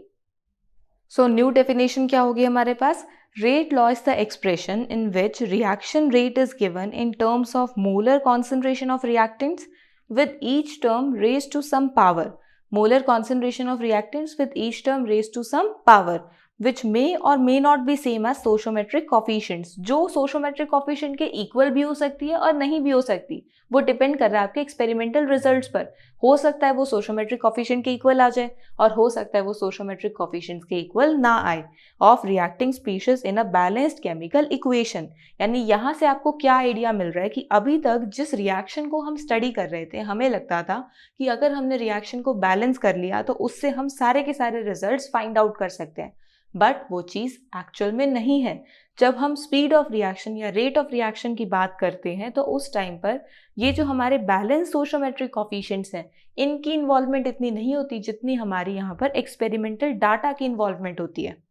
Speaker 1: सो न्यू डेफिनेशन क्या होगी हमारे पास, rate law is the expression in which reaction rate is given in terms of molar concentration of reactants with each term raised to some power. Molar concentration of reactants with each term raised to some power, which may or may not be same as stoichiometric coefficients, जो stoichiometric coefficient के equal भी हो सकती है और नहीं भी हो सकती, वो डिपेंड कर रहा है आपके एक्सपेरिमेंटल रिजल्ट्स पर। हो सकता है वो stoichiometric coefficient के इक्वल आ जाए, और हो सकता है वो stoichiometric coefficient के इक्वल ना आए, of reacting species in a balanced chemical equation. यानी यहाँ से आपको क्या आइडिया मिल रहा है कि अभी तक जिस रिएक्शन को हम स्टडी कर रहे थे हमें लगता था कि अगर हमने रिएक्शन को बैलेंस कर लिया तो उससे हम सारे के सारे रिजल्ट्स फाइंड आउट कर सकते हैं, बट वो चीज़ एक्चुअल में नहीं है। जब हम स्पीड ऑफ रिएक्शन या रेट ऑफ रिएक्शन की बात करते हैं तो उस टाइम पर ये जो हमारे बैलेंस स्टोइचियोमेट्रिक कोफिशिएंट्स हैं इनकी इन्वॉल्वमेंट इतनी नहीं होती जितनी हमारी यहाँ पर एक्सपेरिमेंटल डाटा की इन्वॉल्वमेंट होती है।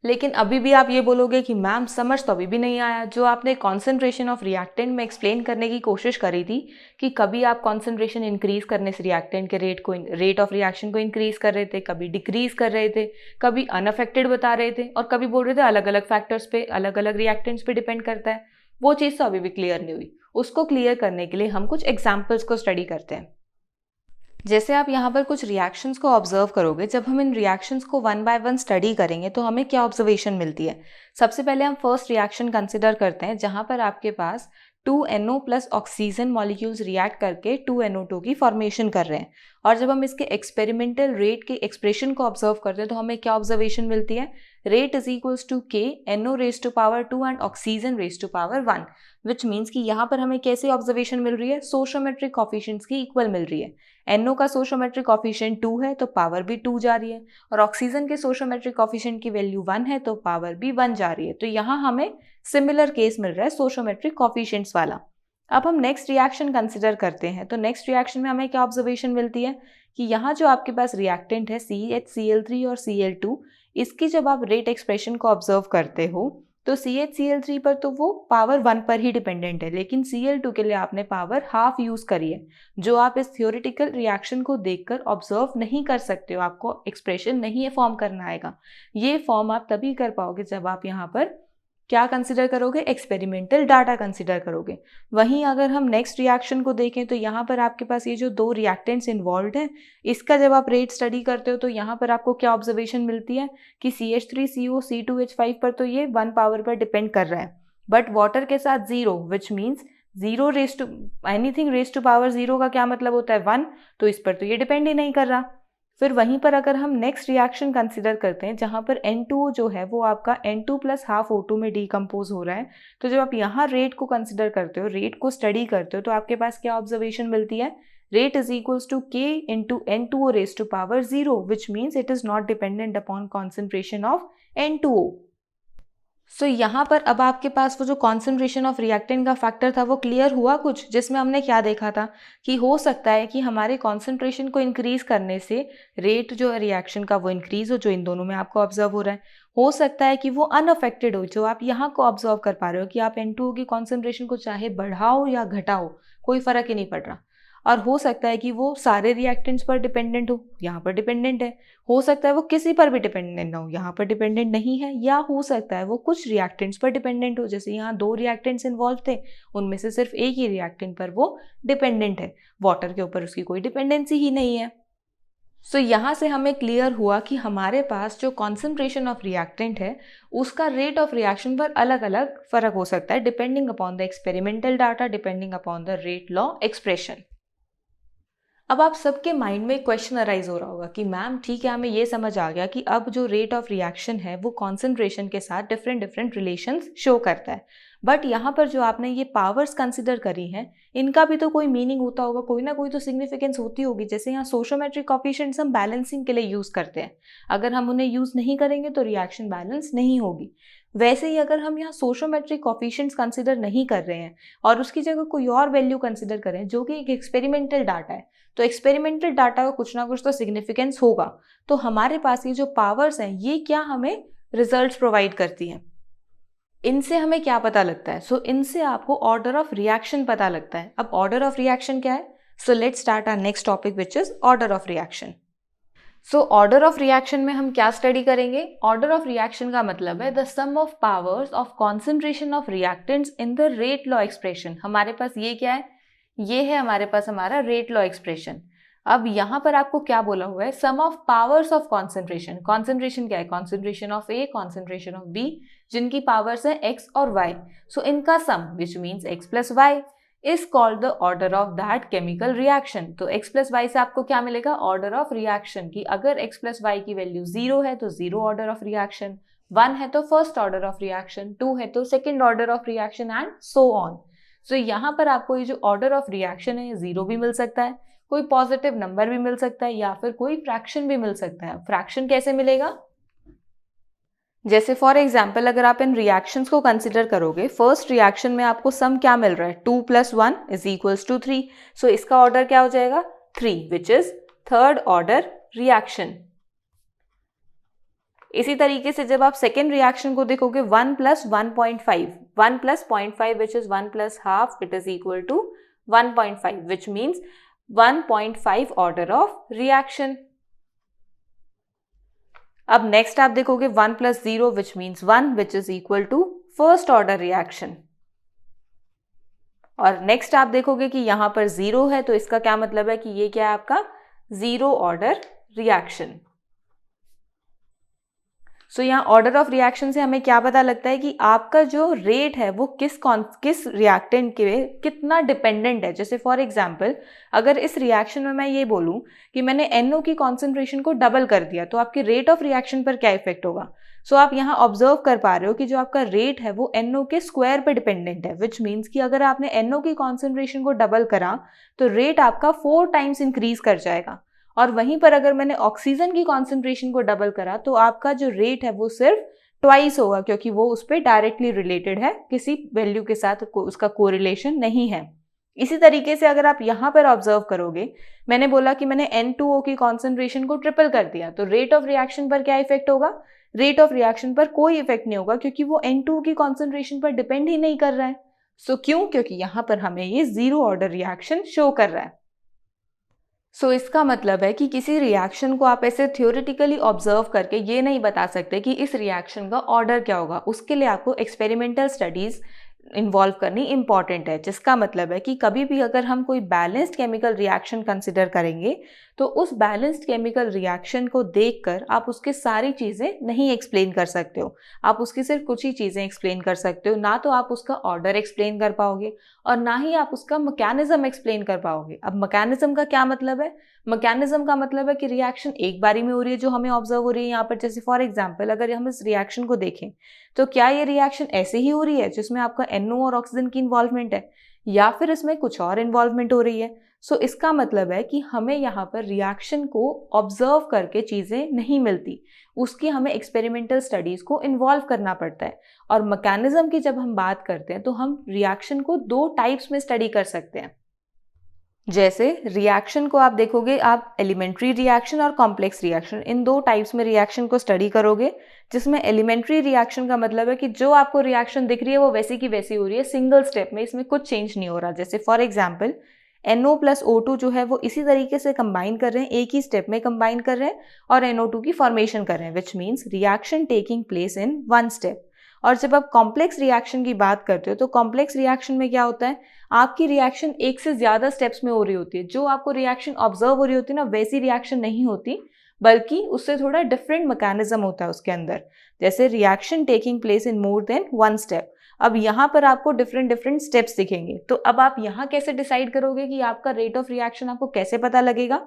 Speaker 1: लेकिन अभी भी आप ये बोलोगे कि मैम समझ तो अभी भी नहीं आया, जो आपने कॉन्सेंट्रेशन ऑफ रिएक्टेंट में एक्सप्लेन करने की कोशिश करी थी कि कभी आप कॉन्सेंट्रेशन इंक्रीज करने से रिएक्टेंट के रेट ऑफ रिएक्शन को इंक्रीज कर रहे थे, कभी डिक्रीज कर रहे थे, कभी अनअफेक्टेड बता रहे थे, और कभी बोल रहे थे अलग अलग फैक्टर्स पे, अलग अलग रिएक्टेंट्स पे डिपेंड करता है। वो चीज़ तो अभी भी क्लियर नहीं हुई। उसको क्लियर करने के लिए हम कुछ एग्जाम्पल्स को स्टडी करते हैं। जैसे आप यहाँ पर कुछ रिएक्शंस को ऑब्जर्व करोगे, जब हम इन रिएक्शंस को वन बाय वन स्टडी करेंगे तो हमें क्या ऑब्जर्वेशन मिलती है। सबसे पहले हम फर्स्ट रिएक्शन कंसिडर करते हैं जहाँ पर आपके पास 2NO plus oxygen molecules react करके 2NO2 की फॉर्मेशन कर रहे हैं। और जब हम इसके एक्सपेरिमेंटल रेट के एक्सप्रेशन को ऑब्जर्व करते हैं तो हमें क्या ऑब्जर्वेशन मिलती है, rate is equals to K NO raise to power 2 and oxygen raise to power 1, which means कि यहाँ पर हमें कैसे ऑब्जर्वेशन मिल रही है, सोशियोमेट्रिक कॉफिशिएंट्स की इक्वल मिल रही है। NO का सोशियोमेट्रिक कॉफिशिएंट 2 है तो पावर भी 2 जा रही है, और ऑक्सीजन के सोशियोमेट्रिक कॉफिशिएंट की वैल्यू 1 है तो पावर भी 1 जा रही है। तो यहाँ हमें सिमिलर केस मिल रहा है सोशियोमेट्रिक कॉफिशिएंट्स वाला। अब हम नेक्स्ट रिएक्शन कंसिडर करते हैं, तो नेक्स्ट रिएक्शन में हमें क्या ऑब्जर्वेशन मिलती है कि यहाँ जो आपके पास रिएक्टेंट है CHCl3 और Cl2, इसकी जब आप रेट एक्सप्रेशन को ऑब्जर्व करते हो तो CHCl3 पर तो वो पावर 1 पर ही डिपेंडेंट है, लेकिन Cl2 के लिए आपने पावर हाफ यूज करी है, जो आप इस थियोरेटिकल रिएक्शन को देखकर ऑब्जर्व नहीं कर सकते हो, आपको एक्सप्रेशन नहीं फॉर्म करना आएगा। ये फॉर्म आप तभी कर पाओगे जब आप यहाँ पर क्या कंसिडर करोगे, एक्सपेरिमेंटल डाटा कंसिडर करोगे। वहीं अगर हम नेक्स्ट रिएक्शन को देखें तो यहाँ पर आपके पास ये जो 2 रिएक्टेंट्स इन्वॉल्व हैं, इसका जब आप रेट स्टडी करते हो तो यहाँ पर आपको क्या ऑब्जर्वेशन मिलती है कि CH3CO C2H5 पर तो ये 1 पावर पर डिपेंड कर रहा है, बट वाटर के साथ 0, which means 0 raise to anything raise to power 0 का क्या मतलब होता है 1, तो इस पर तो ये डिपेंड ही नहीं कर रहा। फिर वहीं पर अगर हम नेक्स्ट रिएक्शन कंसिडर करते हैं जहाँ पर N2O जो है वो आपका N2 प्लस हाफ O2 में डिकम्पोज हो रहा है, तो जब आप यहाँ रेट को कंसिडर करते हो, रेट को स्टडी करते हो, तो आपके पास क्या ऑब्जर्वेशन मिलती है, rate is equals to K into N2O raise to power 0, which means it is not dependent upon concentration of N2O। So यहाँ पर अब आपके पास वो जो कॉन्सेंट्रेशन ऑफ रिएक्टेंट का फैक्टर था वो क्लियर हुआ कुछ, जिसमें हमने क्या देखा था कि हो सकता है कि हमारे कॉन्सेंट्रेशन को इंक्रीज करने से रेट जो है रिएक्शन का वो इंक्रीज हो, जो इन दोनों में आपको ऑब्जर्व हो रहा है। हो सकता है कि वो अनअफेक्टेड हो, जो आप यहाँ को ऑब्जर्व कर पा रहे हो कि आप N2O की कॉन्सेंट्रेशन को चाहे बढ़ाओ या घटाओ कोई फर्क ही नहीं पड़ रहा। और हो सकता है कि वो सारे रिएक्टेंट्स पर डिपेंडेंट हो, यहाँ पर डिपेंडेंट है। हो सकता है वो किसी पर भी डिपेंडेंट ना हो, यहाँ पर डिपेंडेंट नहीं है। या हो सकता है वो कुछ रिएक्टेंट्स पर डिपेंडेंट हो, जैसे यहाँ 2 रिएक्टेंट्स इन्वॉल्व थे, उनमें से सिर्फ एक ही रिएक्टेंट पर वो डिपेंडेंट है, वाटर के ऊपर उसकी कोई डिपेंडेंसी ही नहीं है। सो यहाँ से हमें क्लियर हुआ कि हमारे पास जो कॉन्सेंट्रेशन ऑफ रिएक्टेंट है उसका रेट ऑफ रिएक्शन पर अलग अलग फर्क हो सकता है, depending upon the experimental data, depending upon the rate law expression. अब आप सबके माइंड में क्वेश्चन अराइज हो रहा होगा कि मैम ठीक है, हमें ये समझ आ गया कि अब जो रेट ऑफ रिएक्शन है वो कॉन्सेंट्रेशन के साथ डिफरेंट रिलेशंस शो करता है, बट यहाँ पर जो आपने ये पावर्स कंसिडर करी हैं इनका भी तो कोई मीनिंग होता होगा, कोई ना कोई तो सिग्निफिकेंस होती होगी। जैसे यहाँ सोशियोमेट्रिक कॉफिशिएंट्स हम बैलेंसिंग के लिए यूज़ करते हैं, अगर हम उन्हें यूज़ नहीं करेंगे तो रिएक्शन बैलेंस नहीं होगी। वैसे ही अगर हम यहाँ सोशियोमेट्रिक कॉफिशिएंट्स कंसिडर नहीं कर रहे हैं और उसकी जगह कोई और वैल्यू कंसिडर करें जो कि एक एक्सपेरिमेंटल डाटा है, तो एक्सपेरिमेंटल डाटा का कुछ ना कुछ तो सिग्निफिकेंस होगा। तो हमारे पास ये जो पावर्स हैं ये क्या हमें रिजल्ट्स प्रोवाइड करती हैं, इनसे हमें क्या पता लगता है? सो इनसे आपको ऑर्डर ऑफ रिएक्शन पता लगता है। अब ऑर्डर ऑफ रिएक्शन क्या है? So let's start our next topic which is order of reaction. So order of reaction में हम क्या स्टडी करेंगे? ऑर्डर ऑफ रिएक्शन का मतलब है the sum of powers of concentration of reactants in the rate law expression. हमारे पास ये क्या है? ये है हमारे पास हमारा रेट लॉ एक्सप्रेशन। अब यहाँ पर आपको क्या बोला हुआ है? Sum of powers of concentration. Concentration क्या है? Concentration of A, concentration of B, जिनकी पावर्स है x और y। सो इनका sum which means x plus y is called the order of that chemical reaction. तो x प्लस वाई से आपको क्या मिलेगा? ऑर्डर ऑफ रिएक्शन की अगर x प्लस वाई की वैल्यू 0 है तो 0 ऑर्डर ऑफ रिएक्शन, 1 है तो फर्स्ट ऑर्डर ऑफ रिएक्शन, 2 है तो second order of reaction and so on. So यहाँ पर आपको ये जो ऑर्डर ऑफ रिएक्शन है 0 भी मिल सकता है, कोई पॉजिटिव नंबर भी मिल सकता है, या फिर कोई फ्रैक्शन भी मिल सकता है। फ्रैक्शन कैसे मिलेगा? जैसे फॉर एग्जाम्पल अगर आप इन रिएक्शंस को कंसिडर करोगे, फर्स्ट रिएक्शन में आपको सम क्या मिल रहा है? 2 + 1 = 3। सो इसका ऑर्डर क्या हो जाएगा? 3, which is third order reaction. इसी तरीके से जब आप सेकेंड रिएक्शन को देखोगे 1 + 1.5, 1 + 0.5 which is 1 + half, it is equal to 1.5, which means 1.5 order of reaction. अब नेक्स्ट आप देखोगे 1 + 0 which means 1, which is equal to first order reaction. और नेक्स्ट आप देखोगे कि यहां पर 0 है, तो इसका क्या मतलब है कि ये क्या है? आपका 0 ऑर्डर रिएक्शन। सो यहाँ ऑर्डर ऑफ रिएक्शन से हमें क्या पता लगता है कि आपका जो रेट है वो किस रिएक्टेंट के कितना डिपेंडेंट है। जैसे फॉर एग्जांपल अगर इस रिएक्शन में मैं ये बोलूँ कि मैंने NO की कॉन्सेंट्रेशन को डबल कर दिया तो आपकी रेट ऑफ रिएक्शन पर क्या इफेक्ट होगा। सो आप यहाँ ऑब्जर्व कर पा रहे हो कि जो आपका रेट है वो NO के स्क्वायर पे डिपेंडेंट है, विच मीन्स कि अगर आपने NO की कॉन्सेंट्रेशन को डबल करा तो रेट आपका 4 टाइम्स इंक्रीज कर जाएगा। और वहीं पर अगर मैंने ऑक्सीजन की कॉन्सेंट्रेशन को डबल करा तो आपका जो रेट है वो सिर्फ ट्वाइस होगा, क्योंकि वो उस पर डायरेक्टली रिलेटेड है, किसी वैल्यू के साथ उसका कोरिलेशन नहीं है। इसी तरीके से अगर आप यहाँ पर ऑब्जर्व करोगे, मैंने बोला कि मैंने N2O की कॉन्सेंट्रेशन को ट्रिपल कर दिया तो रेट ऑफ रिएक्शन पर क्या इफेक्ट होगा। रेट ऑफ रिएक्शन पर कोई इफेक्ट नहीं होगा, क्योंकि वो N2O की कॉन्सेंट्रेशन पर डिपेंड ही नहीं कर रहा है। सो क्यों? क्योंकि यहाँ पर हमें ये जीरो ऑर्डर रिएक्शन शो कर रहा है। सो इसका मतलब है कि किसी रिएक्शन को आप ऐसे थ्योरेटिकली ऑब्जर्व करके ये नहीं बता सकते कि इस रिएक्शन का ऑर्डर क्या होगा। उसके लिए आपको एक्सपेरिमेंटल स्टडीज इन्वॉल्व करनी इंपॉर्टेंट है, जिसका मतलब है कि कभी भी अगर हम कोई बैलेंस्ड केमिकल रिएक्शन कंसिडर करेंगे तो उस बैलेंस्ड केमिकल रिएक्शन को देखकर आप उसके सारी चीज़ें नहीं एक्सप्लेन कर सकते हो। आप उसकी सिर्फ कुछ ही चीज़ें एक्सप्लेन कर सकते हो। ना तो आप उसका ऑर्डर एक्सप्लेन कर पाओगे और ना ही आप उसका मैकेनिज्म एक्सप्लेन कर पाओगे। अब मैकेनिज्म का क्या मतलब है? मैकेनिज्म का मतलब है कि रिएक्शन एक बारी में हो रही है जो हमें ऑब्जर्व हो रही है यहाँ पर। जैसे फॉर एग्जाम्पल अगर हम इस रिएक्शन को देखें तो क्या ये रिएक्शन ऐसे ही हो रही है जिसमें आपका NO और ऑक्सीजन की इन्वॉल्वमेंट है, या फिर इसमें कुछ और इन्वॉल्वमेंट हो रही है। सो इसका मतलब है कि हमें यहाँ पर रिएक्शन को ऑब्जर्व करके चीज़ें नहीं मिलती, उसकी हमें एक्सपेरिमेंटल स्टडीज़ को इन्वॉल्व करना पड़ता है। और मैकेनिज्म की जब हम बात करते हैं तो हम रिएक्शन को 2 टाइप्स में स्टडी कर सकते हैं। जैसे रिएक्शन को आप देखोगे, आप एलिमेंट्री रिएक्शन और कॉम्प्लेक्स रिएक्शन, इन 2 टाइप्स में रिएक्शन को स्टडी करोगे। जिसमें एलिमेंट्री रिएक्शन का मतलब है कि जो आपको रिएक्शन दिख रही है वो वैसी की वैसी हो रही है, सिंगल स्टेप में, इसमें कुछ चेंज नहीं हो रहा। जैसे for example NO plus O2 जो है वो इसी तरीके से कंबाइन कर रहे हैं, एक ही स्टेप में कंबाइन कर रहे हैं और NO2 की फॉर्मेशन कर रहे हैं, which means reaction taking place in 1 step. और जब आप कॉम्प्लेक्स रिएक्शन की बात करते हो तो कॉम्प्लेक्स रिएक्शन में क्या होता है, आपकी रिएक्शन एक से ज़्यादा स्टेप्स में हो रही होती है। जो आपको रिएक्शन ऑब्जर्व हो रही होती है ना, वैसी रिएक्शन नहीं होती, बल्कि उससे थोड़ा डिफरेंट मैकेनिज्म होता है उसके अंदर। जैसे reaction taking place in more than 1 step. अब यहाँ पर आपको डिफरेंट स्टेप्स दिखेंगे, तो अब आप यहाँ कैसे डिसाइड करोगे कि आपका रेट ऑफ रिएक्शन आपको कैसे पता लगेगा।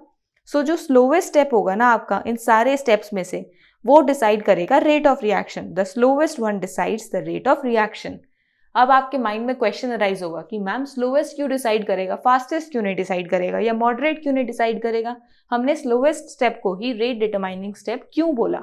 Speaker 1: सो जो स्लोवेस्ट स्टेप होगा ना आपका इन सारे स्टेप्स में से, वो डिसाइड करेगा rate of reaction. The slowest one decides the rate of reaction. अब आपके माइंड में क्वेश्चन अराइज होगा कि मैम स्लोवेस्ट क्यों डिसाइड करेगा, फास्टेस्ट क्यों नहीं डिसाइड करेगा, या मॉडरेट क्यों नहीं डिसाइड करेगा। हमने स्लोवेस्ट स्टेप को ही रेट डिटरमाइनिंग स्टेप क्यों बोला।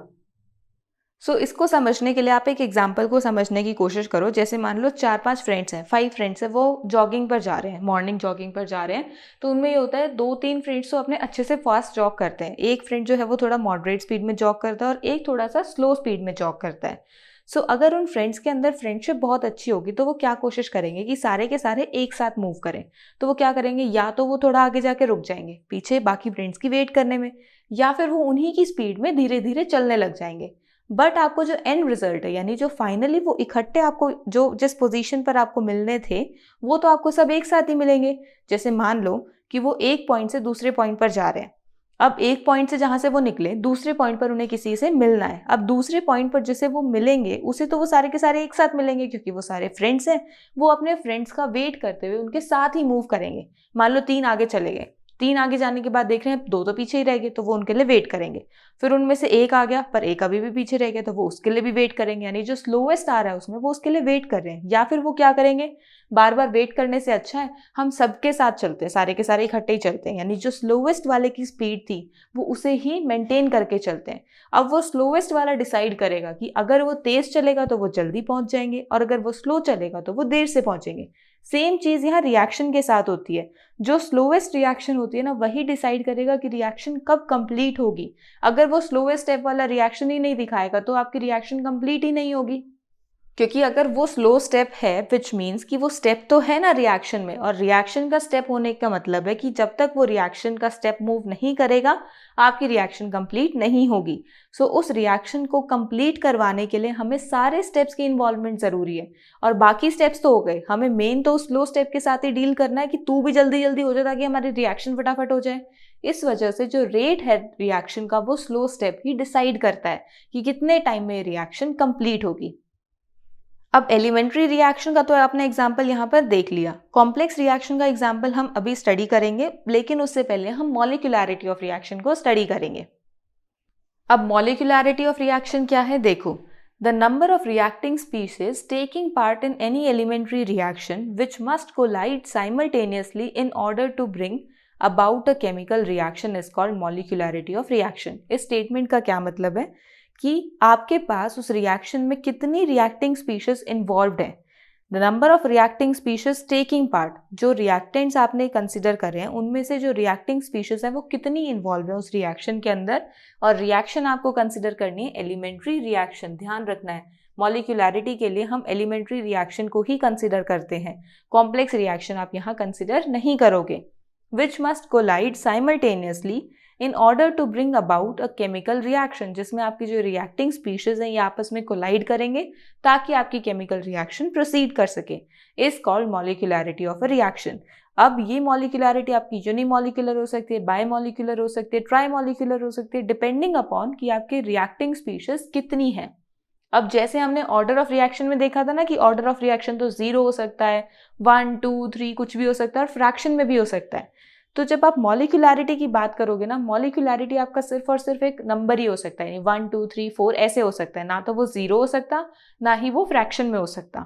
Speaker 1: सो इसको समझने के लिए आप एक एग्जाम्पल को समझने की कोशिश करो। जैसे मान लो 4-5 फ्रेंड्स हैं, 5 फ्रेंड्स हैं, वो जॉगिंग पर जा रहे हैं, मॉर्निंग जॉगिंग पर जा रहे हैं। तो उनमें ये होता है 2-3 फ्रेंड्स तो अपने अच्छे से फास्ट जॉग करते हैं, एक फ्रेंड जो है वो थोड़ा मॉडरेट स्पीड में जॉग करता है और एक थोड़ा सा स्लो स्पीड में जॉग करता है। सो अगर उन फ्रेंड्स के अंदर फ्रेंडशिप बहुत अच्छी होगी तो वो क्या कोशिश करेंगे कि सारे के सारे एक साथ मूव करें। तो वो क्या करेंगे, या तो वो थोड़ा आगे जाके रुक जाएंगे पीछे बाकी फ्रेंड्स की वेट करने में, या फिर वो उन्हीं की स्पीड में धीरे धीरे चलने लग जाएंगे। बट आपको जो एंड रिजल्ट है, यानी जो फाइनली वो इकट्ठे आपको जो जिस पोजीशन पर आपको मिलने थे वो तो आपको सब एक साथ ही मिलेंगे। जैसे मान लो कि वो एक पॉइंट से दूसरे पॉइंट पर जा रहे हैं। अब एक पॉइंट से जहां से वो निकले दूसरे पॉइंट पर उन्हें किसी से मिलना है। अब दूसरे पॉइंट पर जिसे वो मिलेंगे उसे तो वो सारे के सारे एक साथ मिलेंगे, क्योंकि वो सारे फ्रेंड्स हैं। वो अपने फ्रेंड्स का वेट करते हुए उनके साथ ही मूव करेंगे। मान लो 3 आगे चले गए, 3 आगे जाने के बाद देख रहे हैं 2 तो पीछे ही रह गए, तो वो उनके लिए वेट करेंगे। फिर उनमें से एक आ गया पर एक अभी भी पीछे रह गया, तो वो उसके लिए भी वेट करेंगे। यानी जो स्लोएस्ट आ रहा है उसमें वो उसके लिए वेट कर रहे हैं। या फिर वो क्या करेंगे, बार बार वेट करने से अच्छा है हम सबके साथ चलते हैं, सारे के सारे इकट्ठे ही चलते हैं। यानी जो स्लोएस्ट वाले की स्पीड थी वो उसे ही मेंटेन करके चलते हैं। अब वो स्लोएस्ट वाला डिसाइड करेगा कि अगर वो तेज चलेगा तो वो जल्दी पहुंच जाएंगे और अगर वो स्लो चलेगा तो वो देर से पहुंचेंगे। सेम चीज यहाँ रिएक्शन के साथ होती है। जो स्लोएस्ट रिएक्शन होती है ना, वही डिसाइड करेगा कि रिएक्शन कब कंप्लीट होगी। अगर वो स्लोएस्ट स्टेप वाला रिएक्शन ही नहीं दिखाएगा तो आपकी रिएक्शन कंप्लीट ही नहीं होगी। क्योंकि अगर वो स्लो स्टेप है विच मीन्स कि वो स्टेप तो है ना रिएक्शन में, और रिएक्शन का स्टेप होने का मतलब है कि जब तक वो रिएक्शन का स्टेप मूव नहीं करेगा आपकी रिएक्शन कंप्लीट नहीं होगी। सो उस रिएक्शन को कंप्लीट करवाने के लिए हमें सारे स्टेप्स की इन्वॉल्वमेंट ज़रूरी है। और बाकी स्टेप्स तो हो गए, हमें मेन तो स्लो स्टेप के साथ ही डील करना है कि तू भी जल्दी जल्दी हो जाए ताकि हमारी रिएक्शन फटाफट हो जाए। इस वजह से जो रेट है रिएक्शन का वो स्लो स्टेप ही डिसाइड करता है कि कितने टाइम में रिएक्शन कंप्लीट होगी। अब एलिमेंट्री रिएक्शन का तो आपने एग्जाम्पल यहाँ पर देख लिया, कॉम्प्लेक्स रिएक्शन का एग्जाम्पल हम अभी स्टडी करेंगे, लेकिन उससे पहले हम मॉलिक्यूलैरिटी ऑफ रिएक्शन को स्टडी करेंगे। अब मॉलिक्यूलैरिटी ऑफ रिएक्शन क्या है देखो, the number of reacting species taking part in any elementary reaction which must collide simultaneously in order to bring about a chemical reaction is called molecularity of reaction. इस statement का क्या मतलब है कि आपके पास उस रिएक्शन में कितनी रिएक्टिंग स्पीशीज इन्वॉल्व्ड है, the number of reacting species taking part, जो रिएक्टेंट्स आपने कंसिडर कर रहे हैं उनमें से जो रिएक्टिंग स्पीशीज है वो कितनी इन्वॉल्व है उस रिएक्शन के अंदर, और रिएक्शन आपको कंसिडर करनी है एलिमेंट्री रिएक्शन। ध्यान रखना है, मॉलिक्यूलैरिटी के लिए हम एलिमेंट्री रिएक्शन को ही कंसिडर करते हैं, कॉम्प्लेक्स रिएक्शन आप यहाँ कंसिडर नहीं करोगे। Which must collide simultaneously in order to bring about a chemical reaction, जिसमें आपकी जो रिएक्टिंग स्पीशीज हैं ये आपस में कोलाइड करेंगे ताकि आपकी केमिकल रिएक्शन प्रोसीड कर सके, is called molecularity of a reaction. अब ये मॉलिक्यूलैरिटी आपकी यूनिमॉलिक्यूलर हो सकती है, बायमॉलिक्यूलर हो सकती है, ट्राईमॉलिक्यूलर हो सकती है, डिपेंडिंग अपॉन कि आपकी रिएक्टिंग स्पीशीज कितनी है। अब जैसे हमने ऑर्डर ऑफ रिएक्शन में देखा था ना कि ऑर्डर ऑफ रिएक्शन तो 0 हो सकता है, 1 2 3 कुछ भी हो सकता है और फ्रैक्शन में भी हो सकता है। तो जब आप मॉलिक्यूलैरिटी की बात करोगे ना, मॉलिक्यूलैरिटी आपका सिर्फ और सिर्फ एक नंबर ही हो सकता है, 1 2 3 4 ऐसे हो सकता है, ना तो वो 0 हो सकता ना ही वो फ्रैक्शन में हो सकता।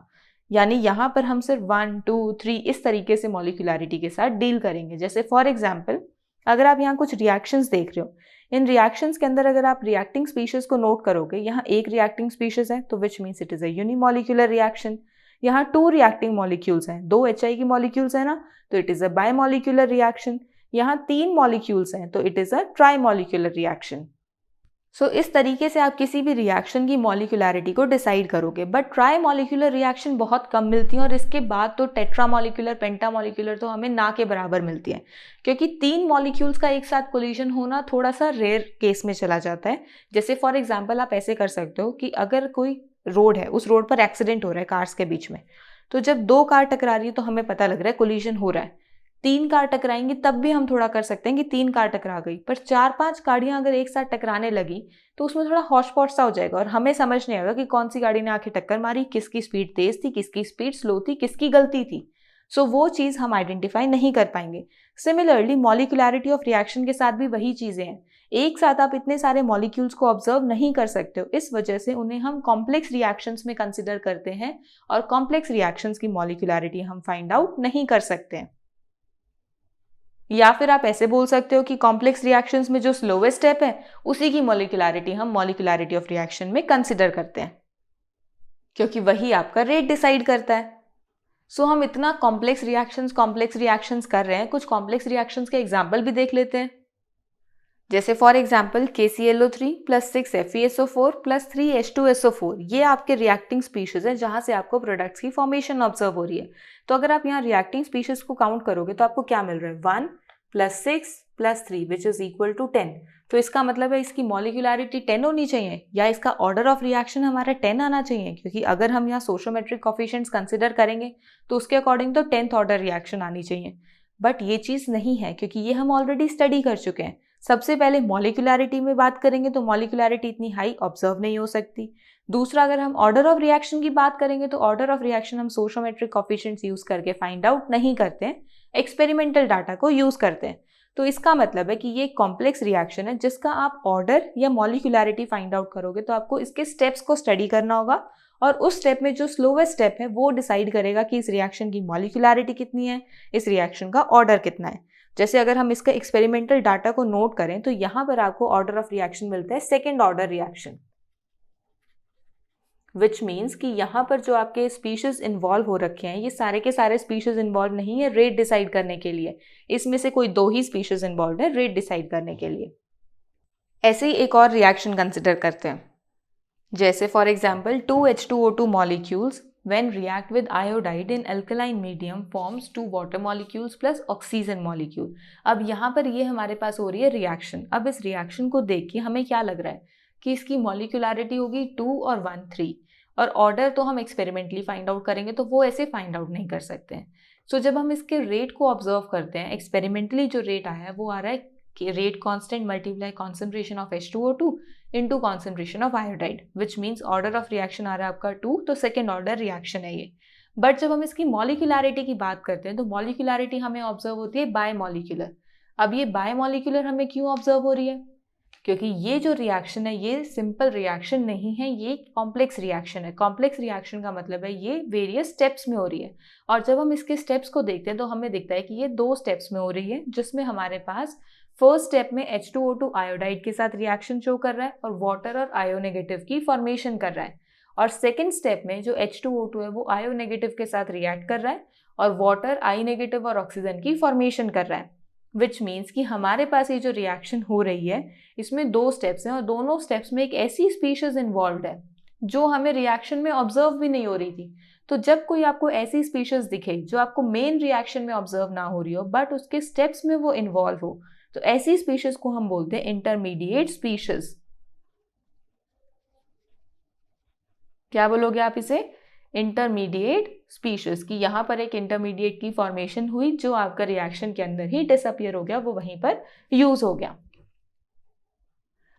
Speaker 1: यानी यहाँ पर हम सिर्फ 1 2 3 इस तरीके से मॉलिक्यूलैरिटी के साथ डील करेंगे। जैसे फॉर एग्जाम्पल अगर आप यहाँ कुछ रिएक्शंस देख रहे हो, इन रिएक्शंस के अंदर अगर आप रिएक्टिंग स्पीशीज को नोट करोगे, यहाँ एक रिएक्टिंग स्पीशीज है तो विच means it is a unimolecular reaction. यहाँ 2 रिएक्टिंग मॉलिक्यूल्स हैं, 2 HI की मॉलिक्यूल्स है ना, तो it is a bimolecular reaction. यहाँ 3 मॉलिक्यूल्स हैं तो it is a ट्राईमॉलिक्यूलर reaction. So इस तरीके से आप किसी भी रिएक्शन की मॉलिक्यूलैरिटी को डिसाइड करोगे। बट ट्राईमॉलिक्यूलर रिएक्शन बहुत कम मिलती हैं और इसके बाद तो टेट्रामॉलिक्यूलर पेंटामॉलिक्यूलर तो हमें ना के बराबर मिलती है, क्योंकि 3 मॉलिक्यूल्स का एक साथ कोलिजन होना थोड़ा सा रेयर केस में चला जाता है। जैसे फॉर एग्जाम्पल आप ऐसे कर सकते हो कि अगर कोई रोड है, उस रोड पर एक्सीडेंट हो रहा है कार्स के बीच में, तो जब 2 कार टकरा रही है तो हमें पता लग रहा है कोलिजन हो रहा है। 3 कार टकराएंगी तब भी हम थोड़ा कर सकते हैं कि 3 कार टकरा गई, पर 4-5 गाड़ियां अगर एक साथ टकराने लगी तो उसमें थोड़ा हॉच-पॉच सा हो जाएगा और हमें समझ नहीं आएगा कि कौन सी गाड़ी ने आके टक्कर मारी, किसकी स्पीड तेज थी, किसकी स्पीड स्लो थी, किसकी गलती थी। सो वो चीज़ हम आइडेंटिफाई नहीं कर पाएंगे। सिमिलरली मॉलिक्यूलैरिटी ऑफ रिएक्शन के साथ भी वही चीज़ें हैं, एक साथ आप इतने सारे मॉलिक्यूल्स को ऑब्जर्व नहीं कर सकते हो, इस वजह से उन्हें हम कॉम्प्लेक्स रिएक्शंस में कंसिडर करते हैं और कॉम्प्लेक्स रिएक्शंस की मॉलिक्यूलैरिटी हम फाइंड आउट नहीं कर सकते हैं। या फिर आप ऐसे बोल सकते हो कि कॉम्प्लेक्स रिएक्शंस में जो स्लोवेस्ट स्टेप है उसी की मॉलिक्यूलैरिटी हम मॉलिक्यूलैरिटी ऑफ रिएक्शन में कंसिडर करते हैं, क्योंकि वही आपका रेट डिसाइड करता है। सो हम इतना कॉम्प्लेक्स रिएक्शंस कर रहे हैं, कुछ कॉम्प्लेक्स रिएक्शंस के एग्जाम्पल भी देख लेते हैं। जैसे for example KClO3 + 6 FeSO4 + 3 H2SO4, ये आपके रिएक्टिंग स्पीशीज है जहां से आपको प्रोडक्ट्स की फॉर्मेशन ऑब्जर्व हो रही है। तो अगर आप यहाँ रिएक्टिंग स्पीशीज को काउंट करोगे तो आपको क्या मिल रहा है, 1 + 6 + 3 विच इज इक्वल टू 10। तो इसका मतलब है इसकी मॉलिक्यूलैरिटी 10 होनी चाहिए या इसका ऑर्डर ऑफ रिएक्शन हमारा 10 आना चाहिए, क्योंकि अगर हम यहाँ सोशियोमेट्रिक कोफिशिएंट्स कंसिडर करेंगे तो उसके अकॉर्डिंग तो 10th ऑर्डर रिएक्शन आनी चाहिए। बट ये चीज़ नहीं है, क्योंकि ये हम ऑलरेडी स्टडी कर चुके हैं। सबसे पहले मॉलिक्यूलैरिटी में बात करेंगे तो मॉलिक्यूलैरिटी इतनी हाई ऑब्जर्व नहीं हो सकती। दूसरा, अगर हम ऑर्डर ऑफ रिएक्शन की बात करेंगे तो ऑर्डर ऑफ रिएक्शन हम सोशियोमेट्रिक कोफिशिएंट्स यूज करके फाइंड आउट नहीं करते हैं, एक्सपेरिमेंटल डाटा को यूज करते हैं। तो इसका मतलब है कि ये कॉम्प्लेक्स रिएक्शन है जिसका आप ऑर्डर या मॉलिक्यूलैरिटी फाइंड आउट करोगे तो आपको इसके स्टेप्स को स्टडी करना होगा और उस स्टेप में जो स्लोवेस्ट स्टेप है वो डिसाइड करेगा कि इस रिएक्शन की मॉलिक्यूलैरिटी कितनी है, इस रिएक्शन का ऑर्डर कितना है। जैसे अगर हम इसका एक्सपेरिमेंटल डाटा को नोट करें तो यहाँ पर आपको ऑर्डर ऑफ रिएक्शन मिलता है 2nd ऑर्डर रिएक्शन, विच मीन्स कि यहाँ पर जो आपके स्पीशीज इन्वॉल्व हो रखे हैं ये सारे के सारे स्पीशीज इन्वॉल्व नहीं है रेट डिसाइड करने के लिए, इसमें से कोई 2 ही स्पीशीज इन्वॉल्व है रेट डिसाइड करने के लिए। ऐसे ही एक और रिएक्शन कंसिडर करते हैं, जैसे for example 2H2O2 molecules when react with iodide in alkaline medium forms 2 water molecules plus oxygen molecule। अब यहाँ पर ये हमारे पास हो रही है रिएक्शन। अब इस रिएक्शन को देख के हमें क्या लग रहा है कि इसकी मॉलिक्यूलैरिटी होगी 2 और 1 3, और ऑर्डर तो हम एक्सपेरिमेंटली फाइंड आउट करेंगे तो वो ऐसे फाइंड आउट नहीं कर सकते हैं। सो जब हम इसके रेट को ऑब्जर्व करते हैं, एक्सपेरिमेंटली जो रेट आया है वो आ रहा है कि rate constant multiply concentration of H2O2 into concentration of iodide, which means order of reaction आ रहा है आपका 2, तो सेकेंड ऑर्डर रिएक्शन है ये। बट जब हम इसकी मॉलिक्यूलैरिटी की बात करते हैं तो मॉलिक्यूलैरिटी हमें ऑब्जर्व होती है बाय मॉलिक्यूलर। अब ये बाय मॉलिक्यूलर हमें क्यों ऑब्जर्व हो रही है? क्योंकि ये जो रिएक्शन है ये सिंपल रिएक्शन नहीं है, ये कॉम्प्लेक्स रिएक्शन है। कॉम्प्लेक्स रिएक्शन का मतलब है ये वेरियस स्टेप्स में हो रही है, और जब हम इसके स्टेप्स को देखते हैं तो हमें दिखता है कि ये 2 स्टेप्स में हो रही है, जिसमें हमारे पास फर्स्ट स्टेप में H2O2 आयोडाइड के साथ रिएक्शन शो कर रहा है और वाटर और आयो नेगेटिव की फॉर्मेशन कर रहा है, और सेकेंड स्टेप में जो H2O2 है वो आयो नेगेटिव के साथ रिएक्ट कर रहा है और वाटर आई नेगेटिव और ऑक्सीजन की फॉर्मेशन कर रहा है। विच मीन्स कि हमारे पास ये जो रिएक्शन हो रही है इसमें 2 स्टेप्स हैं, और दोनों स्टेप्स में एक ऐसी स्पीशीज इन्वॉल्व है जो हमें रिएक्शन में ऑब्जर्व भी नहीं हो रही थी। तो जब कोई आपको ऐसी स्पीशीज दिखे जो आपको मेन रिएक्शन में ऑब्जर्व ना हो रही हो बट उसके स्टेप्स में वो इन्वॉल्व हो, तो ऐसी स्पीशीज को हम बोलते हैं इंटरमीडिएट स्पीशीज। क्या बोलोगे आप इसे? इंटरमीडिएट स्पीशीज की यहाँ पर एक इंटरमीडिएट की फॉर्मेशन हुई जो आपका रिएक्शन के अंदर ही डिसअपियर हो गया, वो वहीं पर यूज हो गया।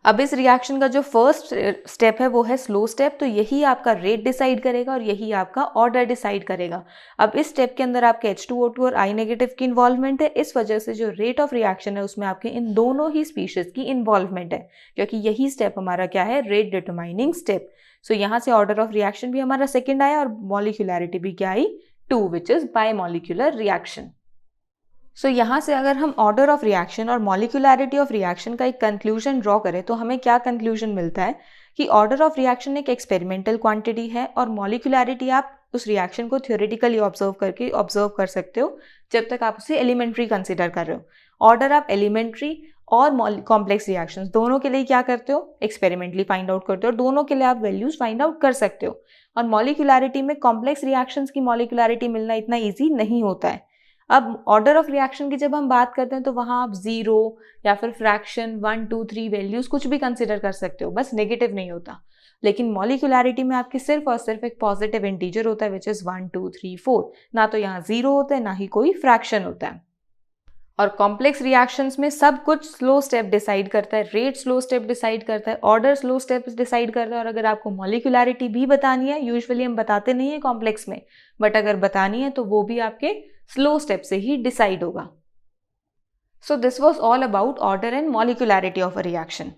Speaker 1: अब इस रिएक्शन का जो फर्स्ट स्टेप है वो है स्लो स्टेप, तो यही आपका रेट डिसाइड करेगा और यही आपका ऑर्डर डिसाइड करेगा। अब इस स्टेप के अंदर आपके H2O2 और आई नेगेटिव की इन्वॉल्वमेंट है, इस वजह से जो रेट ऑफ रिएक्शन है उसमें आपके इन दोनों ही स्पीशीज की इन्वॉल्वमेंट है, क्योंकि यही स्टेप हमारा क्या है? Rate determining step. सो यहाँ से ऑर्डर ऑफ रिएक्शन भी हमारा सेकेंड आया और मॉलिक्यूलैरिटी भी क्या आई? 2, which is bimolecular reaction. So यहाँ से अगर हम ऑर्डर ऑफ रिएक्शन और मॉलिक्यूलैरिटी ऑफ रिएक्शन का एक कंक्लूजन ड्रॉ करें तो हमें क्या कंक्लूजन मिलता है कि ऑर्डर ऑफ रिएक्शन एक एक्सपेरिमेंटल क्वांटिटी है और मॉलिक्यूलैरिटी आप उस रिएक्शन को थ्योरेटिकली ऑब्जर्व कर सकते हो जब तक आप उसे एलिमेंट्री कंसिडर कर रहे हो। ऑर्डर आप एलिमेंट्री और कॉम्प्लेक्स रिएक्शंस दोनों के लिए क्या करते हो? एक्सपेरिमेंटली फाइंड आउट करते हो, और दोनों के लिए आप वैल्यूज फाइंड आउट कर सकते हो। और मॉलिक्यूलैरिटी में कॉम्प्लेक्स रिएक्शंस की मॉलिक्यूलैरिटी मिलना इतना ईजी नहीं होता है। अब ऑर्डर ऑफ रिएक्शन की जब हम बात करते हैं तो वहाँ आप 0 या फिर फ्रैक्शन 1, 2, 3 वैल्यूज कुछ भी कंसिडर कर सकते हो, बस नेगेटिव नहीं होता। लेकिन मॉलिक्यूलैरिटी में आपकी सिर्फ और सिर्फ एक पॉजिटिव इंटीजर होता है विच इज 1, 2, 3, 4, ना तो यहाँ 0 होता है ना ही कोई फ्रैक्शन होता है। और कॉम्प्लेक्स रिएक्शंस में सब कुछ स्लो स्टेप डिसाइड करता है, रेट स्लो स्टेप डिसाइड करता है, ऑर्डर स्लो स्टेप डिसाइड करता है। और अगर आपको मॉलिक्यूलैरिटी भी बतानी है, यूजुअली हम बताते नहीं है कॉम्प्लेक्स में, बट अगर बतानी है तो वो भी आपके स्लो स्टेप से ही डिसाइड होगा। So this was all about order and molecularity of a reaction.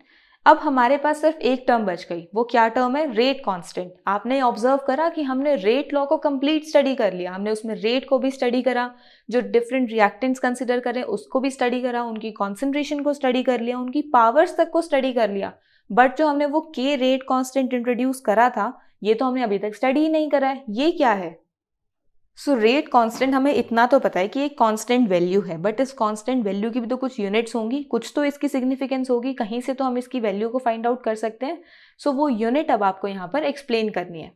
Speaker 1: अब हमारे पास सिर्फ एक टर्म बच गई, वो क्या टर्म है? Rate constant. आपने ऑब्जर्व करा कि हमने रेट लॉ को कंप्लीट स्टडी कर लिया, हमने उसमें रेट को भी स्टडी करा, जो डिफरेंट रिएक्टेंट्स कंसिडर करें उसको भी स्टडी करा, उनकी कॉन्सेंट्रेशन को स्टडी कर लिया, उनकी पावर्स तक को स्टडी कर लिया। बट जो हमने वो के रेट कांस्टेंट इंट्रोड्यूस करा था ये तो हमने अभी तक स्टडी ही नहीं करा है। ये क्या है? सो रेट कांस्टेंट हमें इतना तो पता है कि एक कांस्टेंट वैल्यू है, बट इस कांस्टेंट वैल्यू की भी तो कुछ यूनिट्स होंगी, कुछ तो इसकी सिग्निफिकेंस होगी, कहीं से तो हम इसकी वैल्यू को फाइंड आउट कर सकते हैं। सो वो यूनिट अब आपको यहाँ पर एक्सप्लेन करनी है।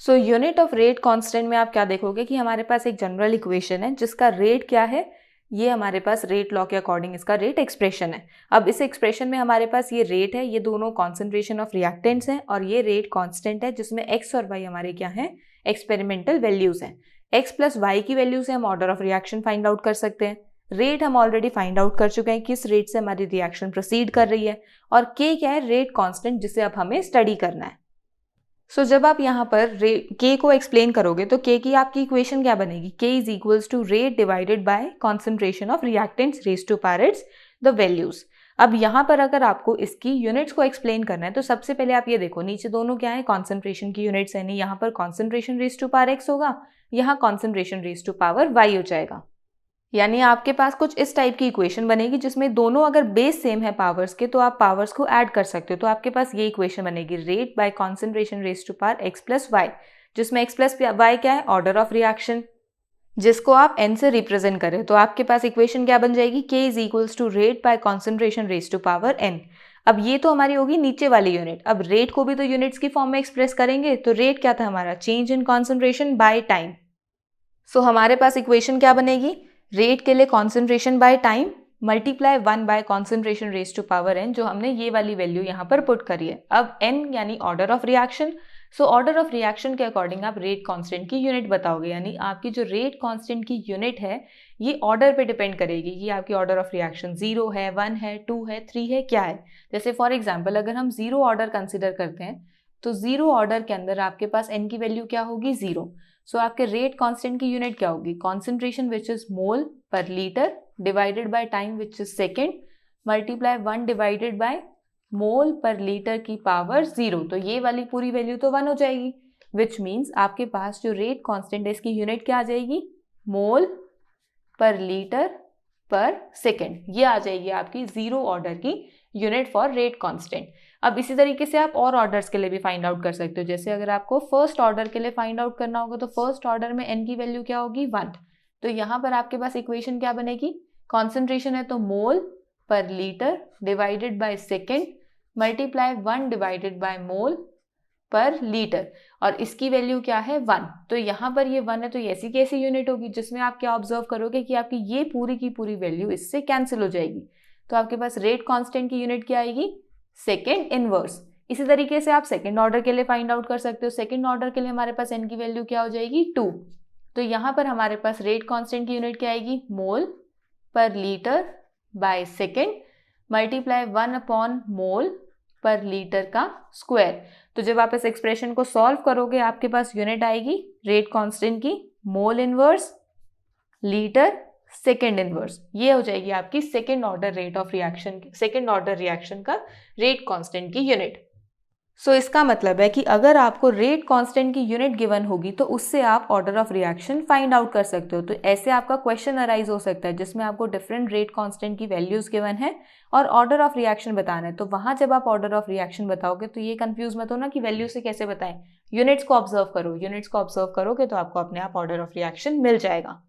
Speaker 1: So unit of rate constant में आप क्या देखोगे कि हमारे पास एक जनरल इक्वेशन है जिसका रेट क्या है? ये हमारे पास रेट लॉ के अकॉर्डिंग इसका रेट एक्सप्रेशन है। अब इस एक्सप्रेशन में हमारे पास ये रेट है, ये दोनों कॉन्सेंट्रेशन ऑफ रिएक्टेंट्स हैं, और ये रेट कांस्टेंट है जिसमें x और y हमारे क्या हैं? एक्सपेरिमेंटल वैल्यूज हैं। x प्लस y की वैल्यू से हम order of reaction find out कर सकते हैं। रेट हम ऑलरेडी फाइंड आउट कर चुके हैं, किस रेट से हमारी रिएक्शन प्रोसीड कर रही है, और k क्या है? रेट कांस्टेंट, जिसे अब हमें स्टडी करना है। सो जब आप यहाँ पर k को एक्सप्लेन करोगे तो k की आपकी इक्वेशन क्या बनेगी? k is equals to rate divided by concentration of reactants raise to power its the values. अब यहाँ पर अगर आपको इसकी यूनिट्स को एक्सप्लेन करना है तो सबसे पहले आप ये देखो, नीचे दोनों क्या है? कॉन्सेंट्रेशन की यूनिट्स है। नहीं, यहाँ पर concentration raise to power x होगा, यहाँ concentration raise to power y हो जाएगा। यानी आपके पास कुछ इस टाइप की इक्वेशन बनेगी जिसमें दोनों अगर बेस सेम है पावर्स के तो आप पावर्स को ऐड कर सकते हो। तो आपके पास ये इक्वेशन बनेगी, rate by concentration raise to power x plus y, जिसमें x प्लस वाई क्या है? ऑर्डर ऑफ रिएक्शन, जिसको आप n से रिप्रेजेंट करें। तो आपके पास इक्वेशन क्या बन जाएगी? k is equals to rate by concentration raise to power n। अब ये तो हमारी होगी नीचे वाली यूनिट। अब रेट को भी तो यूनिट्स की फॉर्म में एक्सप्रेस करेंगे, तो रेट क्या था हमारा? Change in concentration by time. So हमारे पास इक्वेशन क्या बनेगी? रेट के लिए concentration by time multiply 1 by concentration raise to power n, जो हमने ये वाली वैल्यू यहाँ पर पुट करी है। अब n यानी order of reaction, so order of reaction के अकॉर्डिंग आप रेट कांस्टेंट की यूनिट बताओगे, यानी आपकी जो रेट कांस्टेंट की यूनिट है ये ऑर्डर पे डिपेंड करेगी कि आपकी ऑर्डर ऑफ रिएक्शन 0 है, 1 है, 2 है, 3 है, क्या है। जैसे फॉर एग्जांपल अगर हम 0 ऑर्डर कंसिडर करते हैं तो 0 ऑर्डर के अंदर आपके पास n की वैल्यू क्या होगी, 0। सो आपके रेट कांस्टेंट की यूनिट क्या होगी, concentration which is mole per litre divided by time which is second multiply 1 divided by mole per litre की पावर 0। तो ये वाली पूरी वैल्यू तो 1 हो जाएगी, विच मीन्स आपके पास जो रेट कांस्टेंट है इसकी यूनिट क्या आ जाएगी, मोल पर लीटर पर सेकेंड। ये आ जाएगी आपकी 0 ऑर्डर की यूनिट फॉर रेट कांस्टेंट। अब इसी तरीके से आप और ऑर्डर्स के लिए भी फाइंड आउट कर सकते हो। जैसे अगर आपको फर्स्ट ऑर्डर के लिए फाइंड आउट करना होगा तो फर्स्ट ऑर्डर में n की वैल्यू क्या होगी, 1। तो यहाँ पर आपके पास इक्वेशन क्या बनेगी, कॉन्सेंट्रेशन है तो मोल per litre divided by second multiply 1 divided by mole per litre, और इसकी वैल्यू क्या है, 1। तो यहाँ पर ये 1 है तो ऐसी कैसी यूनिट होगी जिसमें आप क्या ऑब्जर्व करोगे कि आपकी ये पूरी की पूरी वैल्यू इससे कैंसिल हो जाएगी। तो आपके पास रेट कांस्टेंट की यूनिट क्या आएगी, सेकेंड इनवर्स। इसी तरीके से आप सेकेंड ऑर्डर के लिए फाइंड आउट कर सकते हो। सेकेंड ऑर्डर के लिए हमारे पास n की वैल्यू क्या हो जाएगी, 2। तो यहाँ पर हमारे पास रेट कांस्टेंट की यूनिट क्या आएगी, मोल per litre by second multiply 1 upon mole per litre का स्क्वायर। तो जब आप इस एक्सप्रेशन को सॉल्व करोगे आपके पास यूनिट आएगी रेट कांस्टेंट की mole inverse litre second inverse. ये हो जाएगी आपकी second order rate of reaction, second order reaction का रेट कांस्टेंट की यूनिट। सो इसका मतलब है कि अगर आपको रेट कांस्टेंट की यूनिट गिवन होगी तो उससे आप order of reaction find out कर सकते हो। तो ऐसे आपका क्वेश्चन अराइज हो सकता है जिसमें आपको डिफरेंट रेट कांस्टेंट की वैल्यूज गिवन है और ऑर्डर ऑफ रिएक्शन बताना है। तो वहां जब आप ऑर्डर ऑफ रिएक्शन बताओगे तो ये कंफ्यूज मत हो ना कि वैल्यू से कैसे बताएं, यूनिट्स को ऑब्जर्व करो। यूनिट्स को ऑब्जर्व करोगे तो आपको अपने आप ऑर्डर ऑफ रिएक्शन मिल जाएगा।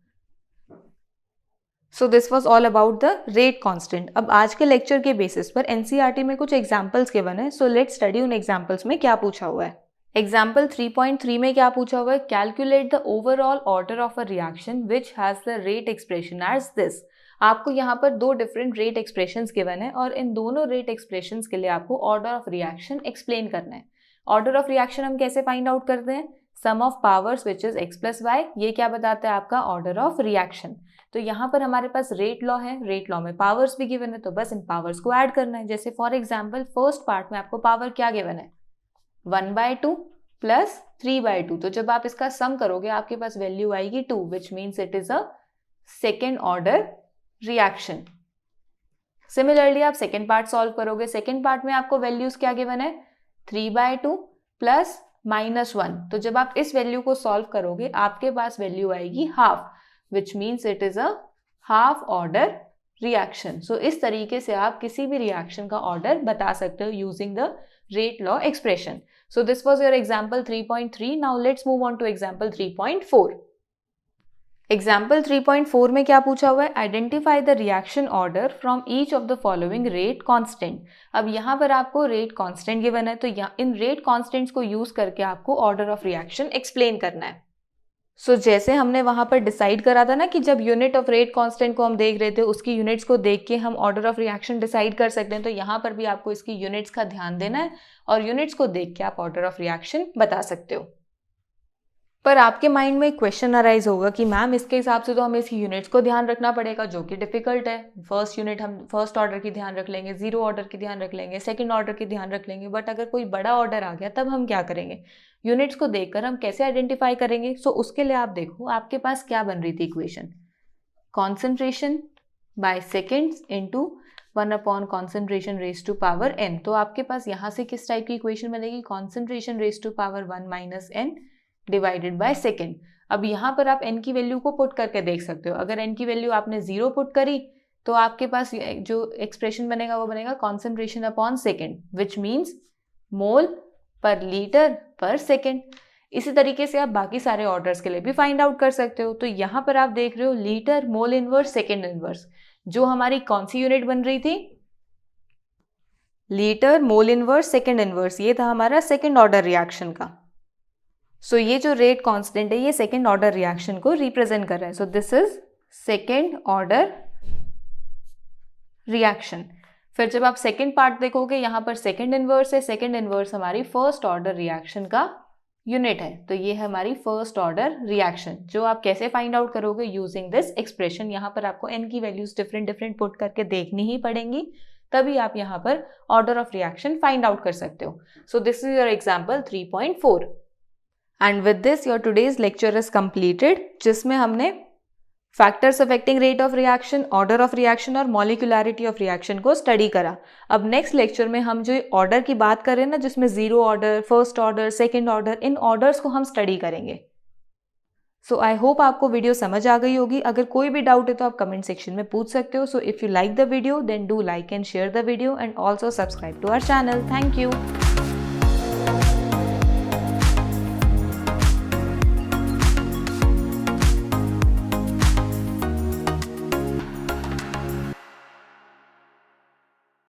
Speaker 1: सो this was all about the rate constant. अब आज के लेक्चर के बेसिस पर एनसीईआरटी में कुछ एग्जाम्पल्स गिवन है। सो लेट्स स्टडी उन एग्जाम्पल्स में क्या पूछा हुआ है। एग्जाम्पल 3.3 में क्या पूछा हुआ है, calculate the overall order of a reaction which has the rate expression as this. आपको यहाँ पर दो डिफरेंट रेट एक्सप्रेशंस गिवन है और इन दोनों रेट एक्सप्रेशंस के लिए आपको ऑर्डर ऑफ रिएक्शन एक्सप्लेन करना है। ऑर्डर ऑफ रिएक्शन हम कैसे फाइंड आउट करते हैं, sum of powers which is x plus y. ये क्या बताता है आपका ऑर्डर ऑफ रिएक्शन। तो यहाँ पर हमारे पास रेट लॉ है, रेट लॉ में पावर्स भी गिवन है तो बस इन पावर्स को ऐड करना है। जैसे फॉर एग्जाम्पल फर्स्ट पार्ट में आपको पावर क्या गिवन है, 1/2 प्लस 3/2। तो जब आप इसका सम करोगे आपके पास वैल्यू आएगी 2, विच means it is a second order reaction. Similarly आप सेकेंड पार्ट सॉल्व करोगे, सेकेंड पार्ट में आपको वैल्यूज क्या गिवन है, 3/2 प्लस -1। तो जब आप इस वैल्यू को सॉल्व करोगे आपके पास वैल्यू आएगी half, which means it is a half order reaction. So इस तरीके से आप किसी भी रिएक्शन का ऑर्डर बता सकते हो using the rate law expression. So this was your example 3.3। Now let's move on two example 3.4। Example 3.4 में क्या पूछा हुआ है, identify the reaction order from each of the following rate constant. अब यहाँ पर आपको रेट कांस्टेंट गिवन है तो इन रेट कांस्टेंट्स को यूज करके आपको ऑर्डर ऑफ रिएक्शन एक्सप्लेन करना है। सो जैसे हमने वहां पर डिसाइड करा था ना कि जब यूनिट ऑफ रेट कांस्टेंट को हम देख रहे थे उसकी यूनिट्स को देख के हम ऑर्डर ऑफ रिएक्शन डिसाइड कर सकते हैं, तो यहाँ पर भी आपको इसकी यूनिट्स का ध्यान देना है और यूनिट्स को देख के आप ऑर्डर ऑफ रिएक्शन बता सकते हो। पर आपके माइंड में एक क्वेश्चन अराइज होगा कि मैम इसके हिसाब से तो हमें इसकी यूनिट्स को ध्यान रखना पड़ेगा, जो कि डिफिकल्ट है। फर्स्ट यूनिट हम फर्स्ट ऑर्डर की ध्यान रख लेंगे, 0 ऑर्डर की ध्यान रख लेंगे, सेकंड ऑर्डर की ध्यान रख लेंगे, बट अगर कोई बड़ा ऑर्डर आ गया तब हम क्या करेंगे, यूनिट्स को देखकर हम कैसे आइडेंटिफाई करेंगे। सो उसके लिए आप देखो आपके पास क्या बन रही थी equation, concentration by seconds into 1 upon concentration raise to power n। तो आपके पास यहाँ से किस टाइप की इक्वेशन बनेगी, concentration raise to power 1 minus n divided by second. अब यहाँ पर आप n की वैल्यू को पुट करके देख सकते हो। अगर n की वैल्यू आपने 0 पुट करी तो आपके पास जो एक्सप्रेशन बनेगा वो बनेगा concentration upon second, which means mole per litre पर सेकेंड। इसी तरीके से आप बाकी सारे ऑर्डर्स के लिए भी फाइंड आउट कर सकते हो। तो यहाँ पर आप देख रहे हो litre, mole inverse, second inverse. जो हमारी कौन सी यूनिट बन रही थी, litre, mole inverse, second inverse, ये था हमारा सेकेंड ऑर्डर रिएक्शन का। सो ये जो रेट कांस्टेंट है ये सेकेंड ऑर्डर रिएक्शन को रिप्रेजेंट कर रहा है। So this is second order reaction. फिर जब आप सेकेंड पार्ट देखोगे यहाँ पर सेकेंड इनवर्स है, सेकेंड इनवर्स हमारी फर्स्ट ऑर्डर रिएक्शन का यूनिट है। तो ये है हमारी फर्स्ट ऑर्डर रिएक्शन, जो आप कैसे फाइंड आउट करोगे यूजिंग दिस एक्सप्रेशन। यहाँ पर आपको n की वैल्यूज डिफरेंट डिफरेंट पुट करके देखनी ही पड़ेंगी, तभी आप यहाँ पर order of reaction find out कर सकते हो। सो this is your example 3.4। And with this your today's lecture is completed, जिसमें हमने factors affecting rate of reaction, order of reaction और मॉलिक्यूलरिटी ऑफ रिएक्शन को स्टडी करा। अब नेक्स्ट लेक्चर में हम जो ऑर्डर की बात कर रहे हैं ना, जिसमें zero order, first order, second order, in orders को हम स्टडी करेंगे। सो आई होप आपको वीडियो समझ आ गई होगी। अगर कोई भी डाउट है तो आप कमेंट सेक्शन में पूछ सकते हो। So if you like the video then do like and share the video and also subscribe to our channel. Thank you.